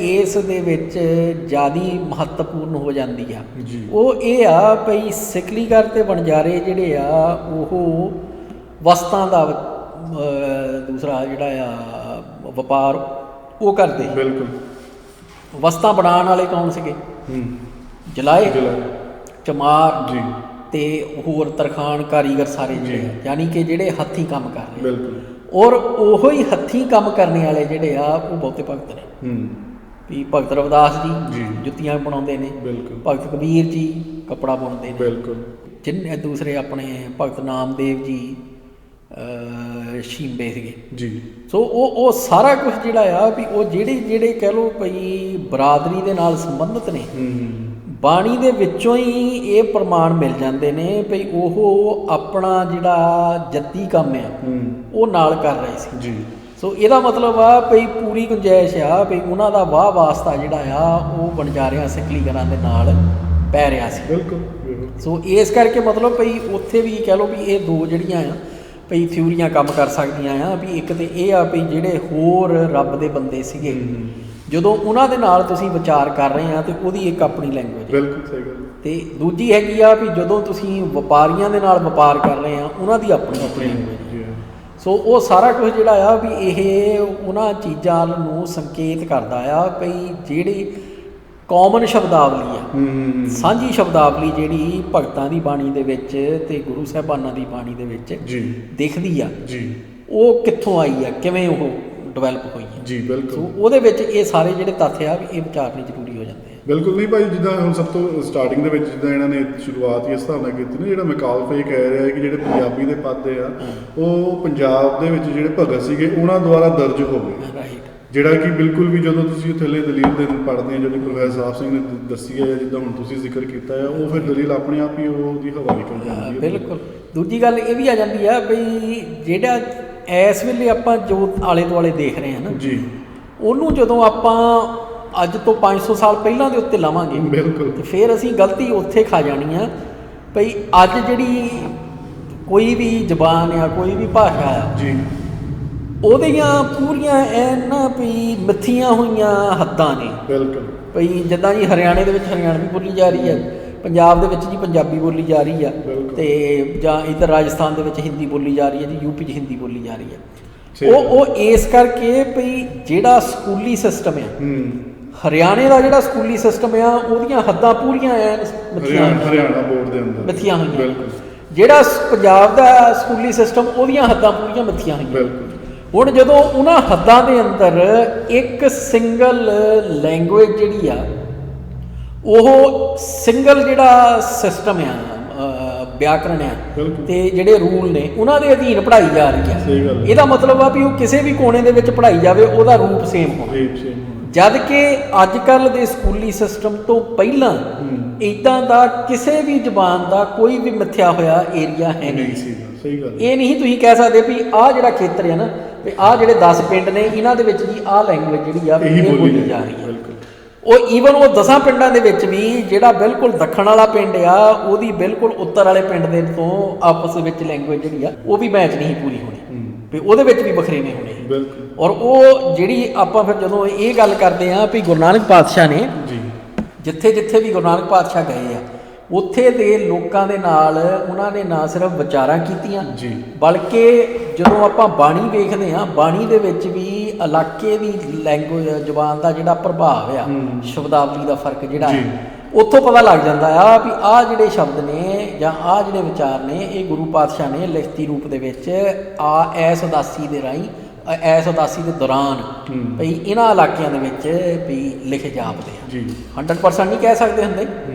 ਇਸ ਦੇ ਵਿੱਚ ਜ਼ਿਆਦਾ ਮਹੱਤਵਪੂਰਨ ਹੋ ਜਾਂਦੀ ਆ ਉਹ ਇਹ ਆ ਭਈ ਸਿਕਲੀਗਰ ਤੇ ਵਣਜਾਰੇ ਜਿਹੜੇ ਆ ਉਹ ਵਸਤਾਂ ਦਾ ਦੂਸਰਾ ਜਿਹੜਾ ਆ ਵਪਾਰ ਉਹ ਕਰਦੇ। ਬਿਲਕੁਲ। ਵਸਤਾਂ ਬਣਾਉਣ ਵਾਲੇ ਕੌਣ ਸੀਗੇ? ਜਲਾਏ, ਚਮਾਰ ਜੀ ਤੇ ਹੋਰ ਤਰਖਾਣ ਕਾਰੀਗਰ ਸਾਰੇ ਜਿਹੜੇ ਯਾਨੀ ਕਿ ਜਿਹੜੇ ਹੱਥੀਂ ਕੰਮ ਕਰ ਰਹੇ। ਬਿਲਕੁਲ। ਔਰ ਉਹੋ ਹੀ ਹੱਥੀਂ ਕੰਮ ਕਰਨ ਵਾਲੇ ਜਿਹੜੇ ਆ ਉਹ ਬਹੁਤੇ ਭਗਤ ਨੇ। ਵੀ ਭਗਤ ਰਵਿਦਾਸ ਜੀ ਜੁੱਤੀਆਂ ਬਣਾਉਂਦੇ ਨੇ, ਭਗਤ ਕਬੀਰ ਜੀ ਕੱਪੜਾ ਬੁਣਦੇ ਨੇ, ਬਿਲਕੁਲ। ਜਿੰਨੇ ਦੂਸਰੇ ਆਪਣੇ ਭਗਤ ਨਾਮਦੇਵ ਜੀ ਸ਼ੀਂਬੇ ਸੀਗੇ ਜੀ। ਸੋ ਉਹ ਸਾਰਾ ਕੁਝ ਜਿਹੜਾ ਆ ਵੀ ਉਹ ਜਿਹੜੇ ਕਹਿ ਲਓ ਭਈ ਬਰਾਦਰੀ ਦੇ ਨਾਲ ਸੰਬੰਧਿਤ ਨੇ, ਬਾਣੀ ਦੇ ਵਿੱਚੋਂ ਹੀ ਇਹ ਪ੍ਰਮਾਣ ਮਿਲ ਜਾਂਦੇ ਨੇ ਵੀ ਉਹ ਆਪਣਾ ਜਿਹੜਾ ਜੱਦੀ ਕੰਮ ਆ ਉਹ ਨਾਲ ਕਰ ਰਹੇ ਸੀ ਜੀ। ਸੋ ਇਹਦਾ ਮਤਲਬ ਆ ਵੀ ਪੂਰੀ ਗੁੰਜਾਇਸ਼ ਆ ਵੀ ਉਹਨਾਂ ਦਾ ਵਾਹ ਵਾਸਤਾ ਜਿਹੜਾ ਆ ਉਹ ਵਣਜਾਰਿਆਂ ਸਿੱਖਲੀਗਰਾਂ ਦੇ ਨਾਲ ਪੈ ਰਿਹਾ ਸੀ। ਬਿਲਕੁਲ। ਸੋ ਇਸ ਕਰਕੇ ਮਤਲਬ ਭਈ ਉੱਥੇ ਵੀ ਕਹਿ ਲਓ ਵੀ ਇਹ ਦੋ ਜਿਹੜੀਆਂ ਆ ਭਈ ਥਿਊਰੀਆਂ ਕੰਮ ਕਰ ਸਕਦੀਆਂ ਆ ਵੀ ਇੱਕ ਤੇ ਇਹ ਆ ਵੀ ਜਿਹੜੇ ਹੋਰ ਰੱਬ ਦੇ ਬੰਦੇ ਸੀਗੇ ਜਦੋਂ ਉਹਨਾਂ ਦੇ ਨਾਲ ਤੁਸੀਂ ਵਿਚਾਰ ਕਰ ਰਹੇ ਆ ਤੇ ਉਹਦੀ ਇੱਕ ਆਪਣੀ ਲੈਂਗੁਏਜ। ਬਿਲਕੁਲ ਸਹੀ ਗੱਲ। ਤੇ ਦੂਜੀ ਹੈਗੀ ਆ ਵੀ ਜਦੋਂ ਤੁਸੀਂ ਵਪਾਰੀਆਂ ਦੇ ਨਾਲ ਵਪਾਰ ਕਰ ਰਹੇ ਆ ਉਹਨਾਂ ਦੀ ਆਪਣੀ ਲੈਂਗੁਏਜ। ਸੋ ਉਹ ਸਾਰਾ ਕੁਝ ਜਿਹੜਾ ਆ ਵੀ ਇਹ ਉਹਨਾਂ ਚੀਜ਼ਾਂ ਨੂੰ ਸੰਕੇਤ ਕਰਦਾ ਆ ਵੀ ਜਿਹੜੀ ਕਾਮਨ ਸ਼ਬਦਾਵਲੀ ਆ ਸਾਂਝੀ ਸ਼ਬਦਾਵਲੀ ਜਿਹੜੀ ਭਗਤਾਂ ਦੀ ਬਾਣੀ ਦੇ ਵਿੱਚ ਤੇ ਗੁਰੂ ਸਾਹਿਬਾਨਾਂ ਦੀ ਬਾਣੀ ਦੇ ਵਿੱਚ ਜੀ ਦਿਖਦੀ ਆ ਜੀ, ਉਹ ਕਿੱਥੋਂ ਆਈ ਆ, ਕਿਵੇਂ ਉਹ ਡਿਵੈਲਪ ਹੋਈ ਹੈ ਜੀ। ਬਿਲਕੁਲ। ਸੋ ਉਹਦੇ ਵਿੱਚ ਇਹ ਸਾਰੇ ਜਿਹੜੇ ਤੱਥ ਆ ਵੀ ਇਹ ਵਿਚਾਰਨੇ ਜ਼ਰੂਰੀ ਹੋ ਜਾਂਦੇ ਆ। ਬਿਲਕੁਲ ਨਹੀਂ ਭਾਈ, ਜਿੱਦਾਂ ਹੁਣ ਸਭ ਤੋਂ ਸਟਾਰਟਿੰਗ ਦੇ ਵਿੱਚ ਜਿੱਦਾਂ ਇਹਨਾਂ ਨੇ ਸ਼ੁਰੂਆਤ ਹੀ ਇਸ ਹਿਸਾਬ ਨਾਲ ਕੀਤੀ ਨਾ, ਜਿਹੜਾ ਮੈਕਾਲਫੇ ਇਹ ਕਹਿ ਰਿਹਾ ਹੈ ਕਿ ਜਿਹੜੇ ਪੰਜਾਬੀ ਦੇ ਪਦ ਆ ਉਹ ਪੰਜਾਬ ਦੇ ਵਿੱਚ ਜਿਹੜੇ ਭਗਤ ਸੀਗੇ ਉਹਨਾਂ ਦੁਆਰਾ ਦਰਜ ਹੋ ਗਏ। ਰਾਈਟ। ਜਿਹੜਾ ਕਿ ਬਿਲਕੁਲ ਵੀ ਜਦੋਂ ਤੁਸੀਂ ਥੱਲੇ ਦਲੀਲ ਦੇ ਪੜ੍ਹਦੇ ਆ ਜਿਹੜੀ ਪ੍ਰੋਫੈਸਰ ਸਾਹਿਬ ਸਿੰਘ ਨੇ ਦੱਸੀ ਹੈ ਜਿੱਦਾਂ ਹੁਣ ਤੁਸੀਂ ਜ਼ਿਕਰ ਕੀਤਾ ਹੈ, ਉਹ ਫਿਰ ਦਲੀਲ ਆਪਣੇ ਆਪ ਹੀ ਉਹਦੀ ਹਵਾ ਨਿਕਲ ਜਾਂਦੀ ਹੈ। ਬਿਲਕੁਲ। ਦੂਜੀ ਗੱਲ ਇਹ ਵੀ ਆ ਜਾਂਦੀ ਆ ਬਈ ਜਿਹੜਾ ਇਸ ਵੇਲੇ ਆਪਾਂ ਜੋ ਆਲੇ ਦੁਆਲੇ ਦੇਖ ਰਹੇ ਹਾਂ ਨਾ ਜੀ, ਉਹਨੂੰ ਜਦੋਂ ਆਪਾਂ ਅੱਜ ਤੋਂ 500 ਸਾਲ ਪਹਿਲਾਂ ਦੇ ਉੱਤੇ ਲਾਵਾਂਗੇ ਬਿਲਕੁਲ, ਤੇ ਫਿਰ ਅਸੀਂ ਗਲਤੀ ਉੱਥੇ ਖਾ ਜਾਣੀ ਆ ਭਈ ਅੱਜ ਜਿਹੜੀ ਕੋਈ ਵੀ ਜ਼ਬਾਨ ਆ ਕੋਈ ਵੀ ਭਾਸ਼ਾ ਆ ਜੀ, ਉਹਦੀਆਂ ਪੂਰੀਆਂ ਐਨ ਨਾ ਵੀ ਮਿੱਥੀਆਂ ਹੋਈਆਂ ਹੱਦਾਂ ਨੇ। ਬਿਲਕੁਲ। ਭਈ ਜਿੱਦਾਂ ਜੀ ਹਰਿਆਣੇ ਦੇ ਵਿੱਚ ਹਰਿਆਣਵੀ ਬੋਲੀ ਜਾ ਰਹੀ ਹੈ, ਪੰਜਾਬ ਦੇ ਵਿੱਚ ਜੀ ਪੰਜਾਬੀ ਬੋਲੀ ਜਾ ਰਹੀ ਆ, ਤੇ ਜਾਂ ਇੱਧਰ ਰਾਜਸਥਾਨ ਦੇ ਵਿੱਚ ਹਿੰਦੀ ਬੋਲੀ ਜਾ ਰਹੀ ਹੈ ਜੀ, ਯੂਪੀ 'ਚ ਹਿੰਦੀ ਬੋਲੀ ਜਾ ਰਹੀ ਹੈ। ਉਹ ਇਸ ਕਰਕੇ ਭਈ ਜਿਹੜਾ ਸਕੂਲੀ ਸਿਸਟਮ ਆ ਹਰਿਆਣੇ ਦਾ ਜਿਹੜਾ ਸਕੂਲੀ ਸਿਸਟਮ ਆ ਉਹਦੀਆਂ ਹੱਦਾਂ ਪੂਰੀਆਂ ਐਨ ਹਰਿਆਣਾ ਬੋਰਡ ਦੇ ਅੰਦਰ ਮਿੱਥੀਆਂ ਹੋਈਆਂ। ਬਿਲਕੁਲ। ਜਿਹੜਾ ਪੰਜਾਬ ਦਾ ਸਕੂਲੀ ਸਿਸਟਮ ਉਹਦੀਆਂ ਹੱਦਾਂ ਪੂਰੀਆਂ ਮਿੱਥੀਆਂ ਹੋਈਆਂ। ਬਿਲਕੁਲ। ਹੁਣ ਜਦੋਂ ਉਹਨਾਂ ਹੱਦਾਂ ਦੇ ਅੰਦਰ ਇੱਕ ਸਿੰਗਲ ਲੈਂਗੁਏਜ ਜਿਹੜੀ ਆ ਉਹ ਸਿੰਗਲ ਜਿਹੜਾ ਸਿਸਟਮ ਆ ਵਿਆਕਰਣ ਆ ਤੇ ਜਿਹੜੇ ਰੂਲ ਨੇ ਉਹਨਾਂ ਦੇ ਅਧੀਨ ਪੜ੍ਹਾਈ ਜਾ ਰਹੀ ਆ, ਇਹਦਾ ਮਤਲਬ ਆ ਵੀ ਉਹ ਕਿਸੇ ਵੀ ਕੋਨੇ ਦੇ ਵਿੱਚ ਪੜ੍ਹਾਈ ਜਾਵੇ ਉਹਦਾ ਰੂਪ ਸੇਮ ਹੋਵੇ। ਜਦ ਕਿ ਅੱਜ ਕੱਲ੍ਹ ਦੇ ਸਕੂਲੀ ਸਿਸਟਮ ਤੋਂ ਪਹਿਲਾਂ ਇੱਦਾਂ ਦਾ ਕਿਸੇ ਵੀ ਜ਼ਬਾਨ ਦਾ ਕੋਈ ਵੀ ਮਿੱਥਿਆ ਹੋਇਆ ਏਰੀਆ ਹੈ ਨਹੀਂ ਸੀ। ਸਹੀ ਗੱਲ। ਇਹ ਨਹੀਂ ਤੁਸੀਂ ਕਹਿ ਸਕਦੇ ਵੀ ਆਹ ਜਿਹੜਾ ਖੇਤਰ ਹੈ ਨਾ ਵੀ ਆਹ ਜਿਹੜੇ 10 ਪਿੰਡ ਨੇ ਇਹਨਾਂ ਦੇ ਵਿੱਚ ਜੀ ਆਹ ਲੈਂਗੁਏਜ ਜਿਹੜੀ ਆ ਇਹ ਬੋਲੀ ਜਾ ਰਹੀ ਹੈ। ਉਹ ਈਵਨ ਉਹ 10 ਪਿੰਡਾਂ ਦੇ ਵਿੱਚ ਵੀ ਜਿਹੜਾ ਬਿਲਕੁਲ ਦੱਖਣ ਵਾਲਾ ਪਿੰਡ ਆ ਉਹਦੀ ਬਿਲਕੁਲ ਉੱਤਰ ਵਾਲੇ ਪਿੰਡ ਦੇ ਤੋਂ ਆਪਸ ਵਿੱਚ ਲੈਂਗੁਏਜ ਜਿਹੜੀ ਆ ਉਹ ਵੀ ਮੈਚ ਨਹੀਂ ਪੂਰੀ ਹੋਣੀ ਵੀ ਉਹਦੇ ਵਿੱਚ ਵੀ ਵੱਖਰੇਵੇਂ ਹੋਣੇ। ਬਿਲਕੁਲ। ਔਰ ਉਹ ਜਿਹੜੀ ਆਪਾਂ ਫਿਰ ਜਦੋਂ ਇਹ ਗੱਲ ਕਰਦੇ ਆ ਵੀ ਗੁਰੂ ਨਾਨਕ ਪਾਤਸ਼ਾਹ ਨੇ ਜਿੱਥੇ ਜਿੱਥੇ ਵੀ ਗੁਰੂ ਨਾਨਕ ਪਾਤਸ਼ਾਹ ਗਏ ਆ ਉੱਥੇ ਦੇ ਲੋਕਾਂ ਦੇ ਨਾਲ ਉਹਨਾਂ ਨੇ ਨਾ ਸਿਰਫ ਵਿਚਾਰਾਂ ਕੀਤੀਆਂ ਬਲਕਿ ਜਦੋਂ ਆਪਾਂ ਬਾਣੀ ਵੇਖਦੇ ਹਾਂ ਬਾਣੀ ਦੇ ਵਿੱਚ ਵੀ ਇਲਾਕੇ ਦੀ ਲੈਂਗੁਏਜ ਜ਼ੁਬਾਨ ਦਾ ਜਿਹੜਾ ਪ੍ਰਭਾਵ ਆ ਸ਼ਬਦਾਵਲੀ ਦਾ ਫਰਕ ਜਿਹੜਾ ਉੱਥੋਂ ਪਤਾ ਲੱਗ ਜਾਂਦਾ ਆ ਵੀ ਆਹ ਜਿਹੜੇ ਸ਼ਬਦ ਨੇ ਜਾਂ ਆਹ ਜਿਹੜੇ ਵਿਚਾਰ ਨੇ ਇਹ ਗੁਰੂ ਪਾਤਸ਼ਾਹ ਨੇ ਲਿਖਤੀ ਰੂਪ ਦੇ ਵਿੱਚ ਐਸ ਉਦਾਸੀ ਦੇ ਰਾਹੀਂ ਐਸ ਉਦਾਸੀ ਦੇ ਦੌਰਾਨ ਭਈ ਇਹਨਾਂ ਇਲਾਕਿਆਂ ਦੇ ਵਿੱਚ ਵੀ ਲਿਖੇ ਜਾਪਦੇ ਆ। 100% ਨਹੀਂ ਕਹਿ ਸਕਦੇ ਹੁੰਦੇ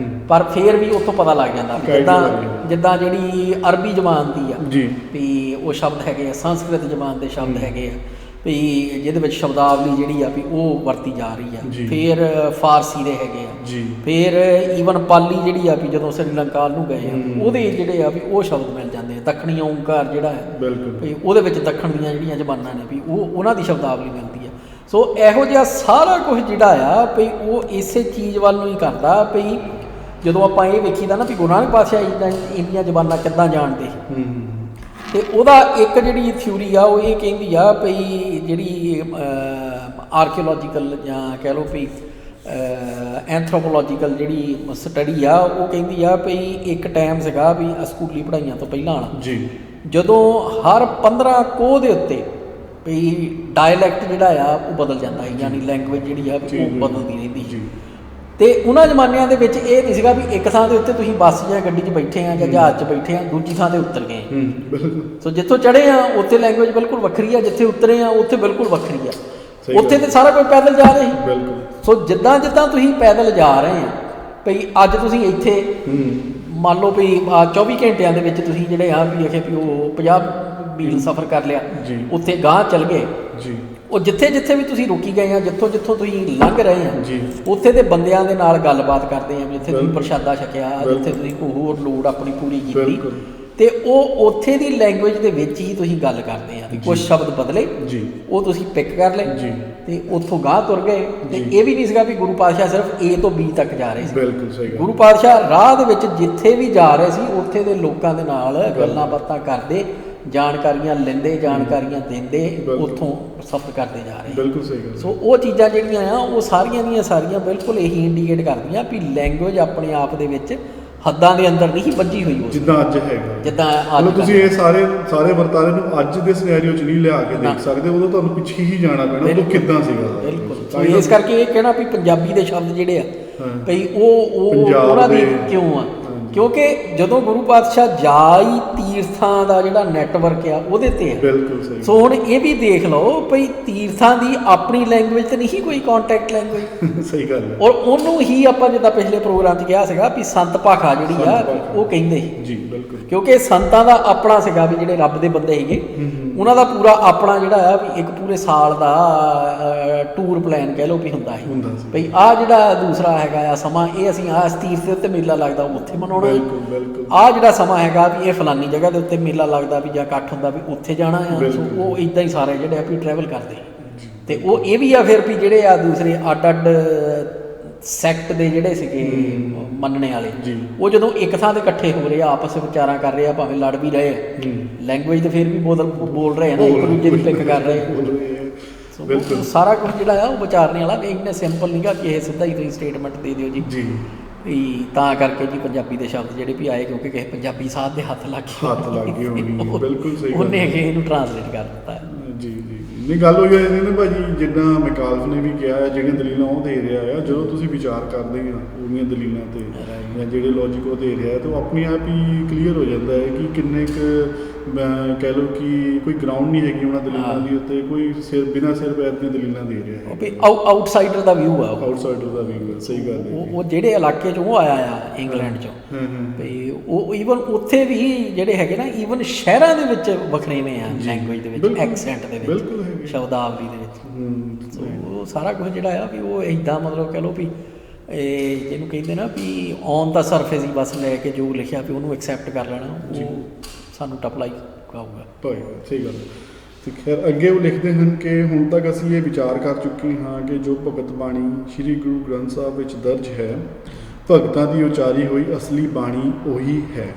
ਪਰ ਫਿਰ ਵੀ ਉੱਥੋਂ ਪਤਾ ਲੱਗ ਜਾਂਦਾ ਜਿੱਦਾਂ ਜਿਹੜੀ ਅਰਬੀ ਜ਼ਬਾਨ ਦੀ ਆ ਵੀ ਉਹ ਸ਼ਬਦ ਹੈਗੇ ਆ, ਸੰਸਕ੍ਰਿਤ ਜ਼ਬਾਨ ਦੇ ਸ਼ਬਦ ਹੈਗੇ ਆ ਵੀ ਜਿਹਦੇ ਵਿੱਚ ਸ਼ਬਦਾਵਲੀ ਜਿਹੜੀ ਆ ਵੀ ਉਹ ਵਰਤੀ ਜਾ ਰਹੀ ਆ। ਫਿਰ ਫਾਰਸੀ ਦੇ ਹੈਗੇ ਆ, ਫਿਰ ਈਵਨ ਪਾਲੀ ਜਿਹੜੀ ਆ ਵੀ ਜਦੋਂ ਸ੍ਰੀਲੰਕਾ ਨੂੰ ਗਏ ਆ ਉਹਦੇ ਜਿਹੜੇ ਆ ਵੀ ਉਹ ਸ਼ਬਦ ਮਿਲ ਜਾਂਦੇ ਆ। ਦੱਖਣੀ ਓਂਕਾਰ ਜਿਹੜਾ ਹੈ ਵੀ ਉਹਦੇ ਵਿੱਚ ਦੱਖਣ ਦੀਆਂ ਜਿਹੜੀਆਂ ਜ਼ਬਾਨਾਂ ਨੇ ਵੀ ਉਹ ਉਹਨਾਂ ਦੀ ਸ਼ਬਦਾਵਲੀ ਮਿਲਦੀ ਆ। ਸੋ ਇਹੋ ਜਿਹਾ ਸਾਰਾ ਕੁਝ ਜਿਹੜਾ ਆ ਵੀ ਉਹ ਇਸੇ ਚੀਜ਼ ਵੱਲ ਨੂੰ ਹੀ ਕਰਦਾ ਵੀ ਜਦੋਂ ਆਪਾਂ ਇਹ ਵੇਖੀਦਾ ਨਾ ਵੀ ਗੁਰੂ ਨਾਨਕ ਪਾਤਸ਼ਾਹ ਇੰਨੀਆਂ ਜ਼ਬਾਨਾਂ ਕਿੱਦਾਂ ਜਾਣਦੇ ਤੇ ਉਹਦਾ ਇੱਕ ਜਿਹੜੀ ਥਿਊਰੀ ਆ ਉਹ ਇਹ ਕਹਿੰਦੀ ਆ ਵੀ ਜਿਹੜੀ ਆਰਕੀਓਲੋਜੀਕਲ ਜਾਂ ਕਹਿ ਲਓ ਵੀ ਐਂਥਰੋਪੋਲੋਜੀਕਲ ਜਿਹੜੀ ਸਟੱਡੀ ਆ ਉਹ ਕਹਿੰਦੀ ਆ ਵੀ ਇੱਕ ਟਾਈਮ ਸੀਗਾ ਵੀ ਸਕੂਲੀ ਪੜ੍ਹਾਈਆਂ ਤੋਂ ਪਹਿਲਾਂ ਵਾਲਾ ਜਦੋਂ ਹਰ 15 ਕੋਹ ਦੇ ਉੱਤੇ ਵੀ ਡਾਇਲੈਕਟ ਜਿਹੜਾ ਆ ਉਹ ਬਦਲ ਜਾਂਦਾ ਹੈ, ਯਾਨੀ ਲੈਂਗੁਏਜ ਜਿਹੜੀ ਆ ਉਹ ਬਦਲਦੀ ਰਹਿੰਦੀ। ਤੇ ਉਹਨਾਂ ਜ਼ਮਾਨਿਆਂ ਦੇ ਵਿੱਚ ਇਹ ਨਹੀਂ ਸੀਗਾ ਵੀ ਇੱਕ ਥਾਂ ਦੇ ਉੱਤੇ ਤੁਸੀਂ ਬੱਸ ਜਾਂ ਗੱਡੀ 'ਚ ਬੈਠੇ ਆ ਜਾਂ ਜਹਾਜ਼ 'ਚ ਬੈਠੇ ਆ ਦੂਜੀ ਥਾਂ ਤੇ ਉਤਰ ਗਏ। ਸੋ ਜਿੱਥੋਂ ਚੜ੍ਹੇ ਆ ਉੱਥੇ ਲੈਂਗੁਏਜ ਬਿਲਕੁਲ ਵੱਖਰੀ ਆ, ਜਿੱਥੇ ਉਤਰੇ ਆ ਉੱਥੇ ਬਿਲਕੁਲ ਵੱਖਰੀ ਆ। ਉੱਥੇ ਤੇ ਸਾਰਾ ਕੋਈ ਪੈਦਲ ਜਾ ਰਹੇ ਸੀ। ਸੋ ਜਿੱਦਾਂ ਜਿੱਦਾਂ ਤੁਸੀਂ ਪੈਦਲ ਜਾ ਰਹੇ ਆ ਭਈ ਅੱਜ ਤੁਸੀਂ ਇੱਥੇ ਮੰਨ ਲਓ ਵੀ 24 ਘੰਟਿਆਂ ਦੇ ਵਿੱਚ ਤੁਸੀਂ ਜਿਹੜੇ ਆ ਵੀ ਆਖੇ ਵੀ ਉਹ 50 ਮੀਲ ਸਫ਼ਰ ਕਰ ਲਿਆ, ਉੱਥੇ ਗਾਂਹ ਚੱਲ ਗਏ ਉਹ ਜਿੱਥੇ ਜਿੱਥੇ ਵੀ ਤੁਸੀਂ ਰੁਕੀ ਗਏ ਆ, ਜਿੱਥੋਂ ਜਿੱਥੋਂ ਤੁਸੀਂ ਲੰਘ ਰਹੇ ਆ, ਜੀ ਉੱਥੇ ਦੇ ਬੰਦਿਆਂ ਦੇ ਨਾਲ ਗੱਲਬਾਤ ਕਰਦੇ ਆ, ਜਿੱਥੇ ਤੁਸੀਂ ਬਿਲਕੁਲ। ਪ੍ਰਸ਼ਾਦਾ ਛਕਿਆ, ਬਿਲਕੁਲ। ਜਿੱਥੇ ਤੁਸੀਂ ਕੋਈ ਹੋਰ ਲੋੜ ਆਪਣੀ ਪੂਰੀ ਕੀਤੀ, ਬਿਲਕੁਲ ਤੇ ਉਹ ਉੱਥੇ ਦੀ ਲੈਂਗੁਏਜ ਦੇ ਵਿੱਚ ਹੀ ਤੁਸੀਂ ਗੱਲ ਕਰਦੇ ਆ। ਕੁਝ ਸ਼ਬਦ ਬਦਲੇ, ਜੀ ਉਹ ਤੁਸੀਂ ਪਿਕ ਕਰ ਲਏ ਜੀ ਤੇ ਉੱਥੋਂ ਗਾਂਹ ਤੁਰ ਗਏ। ਤੇ ਜੀ। ਇਹ ਵੀ ਨਹੀਂ ਸੀਗਾ ਵੀ ਗੁਰੂ ਪਾਤਸ਼ਾਹ ਸਿਰਫ A ਤੋਂ B ਤੱਕ ਜਾ ਰਹੇ ਸੀ। ਬਿਲਕੁਲ ਸਹੀ ਗੱਲ। ਗੁਰੂ ਪਾਤਸ਼ਾਹ ਰਾਹ ਦੇ ਵਿੱਚ ਜਿੱਥੇ ਵੀ ਜਾ ਰਹੇ ਸੀ, ਉੱਥੇ ਦੇ ਲੋਕਾਂ ਦੇ ਨਾਲ ਗੱਲਾਂ ਬਾਤਾਂ ਕਰਦੇ, ਜਾਣਕਾਰੀਆਂ ਲੈਂਦੇ, ਜਾਣਕਾਰੀਆਂ ਦਿੰਦੇ, ਬਿਲਕੁਲ। ਉੱਥੋਂ ਸਫ਼ਰ ਕਰਦੇ ਜਾ ਰਹੇ। ਬਿਲਕੁਲ ਸਹੀ ਗੱਲ। ਸੋ ਉਹ ਚੀਜ਼ਾਂ ਜਿਹੜੀਆਂ ਆ, ਉਹ ਸਾਰੀਆਂ ਦੀਆਂ ਸਾਰੀਆਂ ਬਿਲਕੁਲ ਇਹੀ ਇੰਡੀਕੇਟ ਕਰਦੀਆਂ ਵੀ ਲੈਂਗੁਏਜ ਆਪਣੇ ਆਪ ਦੇ ਵਿੱਚ ਹੱਦਾਂ ਦੇ ਅੰਦਰ ਨਹੀਂ ਬੱਝੀ ਹੋਈ ਉਸ ਜਿੱਦਾਂ ਅੱਜ ਹੈਗਾ, ਜਿੱਦਾਂ ਮਤਲਬ ਤੁਸੀਂ ਇਹ ਸਾਰੇ ਵਰਤਾਰੇ ਨੂੰ ਅੱਜ ਦੇ ਸਿਨੈਰੀਓ 'ਚ ਨਹੀਂ ਲਿਆ ਕੇ ਦੇਖ ਸਕਦੇ, ਉਦੋਂ ਤੁਹਾਨੂੰ ਪਿੱਛੇ ਹੀ ਜਾਣਾ ਪੈਣਾ ਉਦੋਂ ਕਿੱਦਾਂ ਸੀਗਾ। ਬਿਲਕੁਲ। ਸੋ ਇਸ ਕਰਕੇ ਇਹ ਕਹਿਣਾ ਵੀ ਪੰਜਾਬੀ ਦੇ ਸ਼ਬਦ ਜਿਹੜੇ ਆ ਹਾਂ। ਭਈ ਉਹ ਪੰਜਾਬ ਉਹਨਾਂ ਦੀ ਦੇ- ਕਿਉਂ ਆ, ਹਾਂਜੀ। ਕਿਉਂਕਿ ਜਦੋਂ ਗੁਰੂ ਪਾਤਸ਼ਾਹ ਜਾਈ ਤੀਰਥਾਂ ਦਾ ਜਿਹੜਾ ਨੈਟਵਰਕ ਆ ਉਹਦੇ ਤੇ ਆ। ਬਿਲਕੁਲ ਸਹੀ। ਸੋ ਹੁਣ ਇਹ ਵੀ ਦੇਖ ਲਓ ਭਈ ਤੀਰਥਾਂ ਦੀ ਆਪਣੀ ਲੈਂਗੁਏਜ ਤੇ ਨਹੀਂ ਕੋਈ ਕੰਟੈਕਟ ਲੈਂਗੁਏਜ, ਸਹੀ ਗੱਲ ਹੈ। ਔਰ ਉਹਨੂੰ ਹੀ ਆਪਾਂ ਜਿੱਦਾਂ ਪਿਛਲੇ ਪ੍ਰੋਗਰਾਮ 'ਚ ਕਿਹਾ ਸੀਗਾ ਵੀ ਸੰਤ ਭਾਖਾ ਜਿਹੜੀ ਆ ਸੰਤ ਭਾਖਾ। ਉਹ ਕਹਿੰਦੇ ਸੀ, ਜੀ ਬਿਲਕੁਲ। ਕਿਉਂਕਿ ਸੰਤਾਂ ਦਾ ਆਪਣਾ ਸੀਗਾ ਵੀ ਜਿਹੜੇ ਰੱਬ ਦੇ ਬੰਦੇ ਸੀਗੇ, ਉਹਨਾਂ ਦਾ ਪੂਰਾ ਆਪਣਾ ਜਿਹੜਾ ਆ ਵੀ ਇੱਕ ਪੂਰੇ ਸਾਲ ਦਾ ਟੂਰ ਪਲਾਨ ਕਹਿ ਲਓ ਵੀ ਹੁੰਦਾ ਸੀ ਭਈ ਆਹ ਜਿਹੜਾ ਦੂਸਰਾ ਹੈਗਾ ਆ ਸਮਾਂ, ਇਹ ਅਸੀਂ ਆਹ ਤੀਰਥ ਦੇ ਉੱਤੇ ਮੇਲਾ ਲੱਗਦਾ ਉੱਥੇ ਮਨਾਉਣਾ, ਬਿਲਕੁਲ ਬਿਲਕੁਲ। ਆਹ ਜਿਹੜਾ ਸਮਾਂ ਹੈਗਾ ਵੀ ਇਹ ਫਲਾਨੀ ਜਗ੍ਹਾ ਦੇ ਉੱਤੇ ਮੇਲਾ ਲੱਗਦਾ ਵੀ ਜਾਂ ਇਕੱਠ ਹੁੰਦਾ ਵੀ ਉੱਥੇ ਜਾਣਾ ਆ। ਸੋ ਬਿਲਕੁਲ। ਉਹ ਇਦਾਂ ਹੀ ਸਾਰੇ ਜਿਹੜੇ ਆ ਵੀ ਟਰੈਵਲ ਕਰਦੇ, ਤੇ ਉਹ ਇਹ ਵੀ ਆ ਫਿਰ ਵੀ ਜਿਹੜੇ ਆ ਦੂਸਰੇ ਅੱਡ ਸੈਕਟ ਦੇ ਜਿਹੜੇ ਸੀਗੇ ਮੰਨਣੇ ਵਾਲੇ, ਜੀ। ਉਹ ਜਦੋਂ ਇੱਕ ਥਾਂ ਤੇ ਇਕੱਠੇ ਹੋ ਰਹੇ ਆ, ਆਪਸ ਵਿੱਚ ਵਿਚਾਰਾਂ ਕਰ ਰਹੇ ਆ, ਭਾਵੇਂ ਲੜ ਵੀ ਰਹੇ ਆ, ਲੈਂਗੁਏਜ ਤੇ ਫਿਰ ਵੀ ਬੋਲ ਰਹੇ ਆ ਨਾ, ਇੱਕ ਦੂਜੇ ਦੀ ਪਿਕ ਕਰ ਰਹੇ ਆ। ਸੋ ਉਹ ਸਾਰਾ ਕੁਝ ਜਿਹੜਾ ਆ ਉਹ ਵਿਚਾਰਨੇ ਵਾਲਾ, ਇੰਨੇ ਸਿੰਪਲ ਨਹੀਂਗਾ ਕਿ ਇਹ ਸਿੱਧਾ ਹੀ ਤੁਸੀਂ ਸਟੇਟਮੈਂਟ ਦੇ ਦਿਓ ਜੀ ਵੀ ਤਾਂ ਕਰਕੇ ਜੀ ਪੰਜਾਬੀ ਦੇ ਸ਼ਬਦ ਜਿਹੜੇ ਵੀ ਆਏ ਕਿਉਂਕਿ ਕਿਸੇ ਪੰਜਾਬੀ ਸਾਧ ਦੇ ਹੱਥ ਲੱਗ ਗਏ ਹੋਣੀ। ਬਿਲਕੁਲ ਸਹੀ ਗੱਲ। ਉਹਨੇ ਇਹਨੂੰ ਟ੍ਰਾਂਸਲੇਟ ਕਰ ਦਿੱਤਾ। ਜੀ ਜੀ ਨਹੀਂ, ਗੱਲ ਹੋਈ ਜਾਂਦੀ ਨਾ ਭਾਜੀ, ਜਿੱਦਾਂ ਮੈਕਾਲਫ ਨੇ ਵੀ ਕਿਹਾ ਹੈ, ਜਿਹੜੀਆਂ ਦਲੀਲਾਂ ਉਹ ਦੇ ਰਿਹਾ ਆ, ਜਦੋਂ ਤੁਸੀਂ ਵਿਚਾਰ ਕਰਦੇ ਆ ਉਹਦੀਆਂ ਦਲੀਲਾਂ ਤੇ ਜਾਂ ਜਿਹੜੇ ਲੌਜੀਕ ਉਹ ਦੇ ਰਿਹਾ, ਤਾਂ ਉਹ ਆਪਣੇ ਆਪ ਹੀ ਕਲੀਅਰ ਹੋ ਜਾਂਦਾ ਹੈ ਕਿ ਕਿੰਨੇ ਕੁ ਕਹਿ ਲਓ ਕਿ ਕੋਈ ਗਰਾਊਂਡ ਨਹੀਂ ਹੈਗੀ ਉਹਨਾਂ ਦਲੀਲਾਂ ਦੀ ਉੱਤੇ, ਕੋਈ ਬਿਨਾਂ ਸਿਰ ਪੈਰ ਦੀਆਂ ਦਲੀਲਾਂ ਦੇ ਰਿਹਾ ਹੈ। ਵੀ ਆਊਟਸਾਈਡਰ ਦਾ ਵਿਊ ਆ, ਆਊਟਸਾਈਡਰ ਦਾ ਵੀ ਹੈ, ਸਹੀ ਗੱਲ ਹੈ। ਉਹ ਜਿਹੜੇ ਇਲਾਕੇ ਚੋਂ ਉਹ ਆਇਆ ਆ ਇੰਗਲੈਂਡ ਚੋਂ, ਵੀ ਉਹ ਈਵਨ ਉੱਥੇ ਵੀ ਜਿਹੜੇ ਹੈਗੇ ਨਾ, ਈਵਨ ਸ਼ਹਿਰਾਂ ਦੇ ਵਿੱਚ ਵਖਰੇਵੇਂ ਆ ਲੈਂਗੁਏਜ ਦੇ ਵਿੱਚ, ਐਕਸੈਂਟ ਦੇ ਵਿੱਚ, ਸ਼ਬਦਾਵਲੀ ਦੇ ਵਿੱਚ। ਸੋ ਉਹ ਸਾਰਾ ਕੁਝ ਜਿਹੜਾ ਆ ਵੀ ਉਹ ਇੱਦਾਂ ਮਤਲਬ ਕਹਿ ਲਓ ਵੀ ਇਹ ਜਿਹਨੂੰ ਕਹਿੰਦੇ ਨਾ ਵੀ ਔਨ ਦਾ ਸਰਫੇਸ ਹੀ ਬਸ ਲੈ ਕੇ ਜੋ ਲਿਖਿਆ ਵੀ ਉਹਨੂੰ ਐਕਸੈਪਟ ਕਰ ਲੈਣਾ, ਉਹ ਸਾਨੂੰ ਟਪਲਾਈ ਖਾਊਗਾ। ਸਹੀ ਗੱਲ ਹੈ। ਤੇ ਖੈਰ ਅੱਗੇ ਉਹ ਲਿਖਦੇ ਹਨ ਕਿ ਹੁਣ ਤੱਕ ਅਸੀਂ ਇਹ ਵਿਚਾਰ ਕਰ ਚੁੱਕੇ ਹਾਂ ਕਿ ਜੋ ਭਗਤ ਬਾਣੀ ਸ੍ਰੀ ਗੁਰੂ ਗ੍ਰੰਥ ਸਾਹਿਬ ਵਿੱਚ ਦਰਜ ਹੈ, ਭਗਤਾਂ ਦੀ ਉਚਾਰੀ ਹੋਈ ਅਸਲੀ ਬਾਣੀ ਉਹੀ ਹੈ।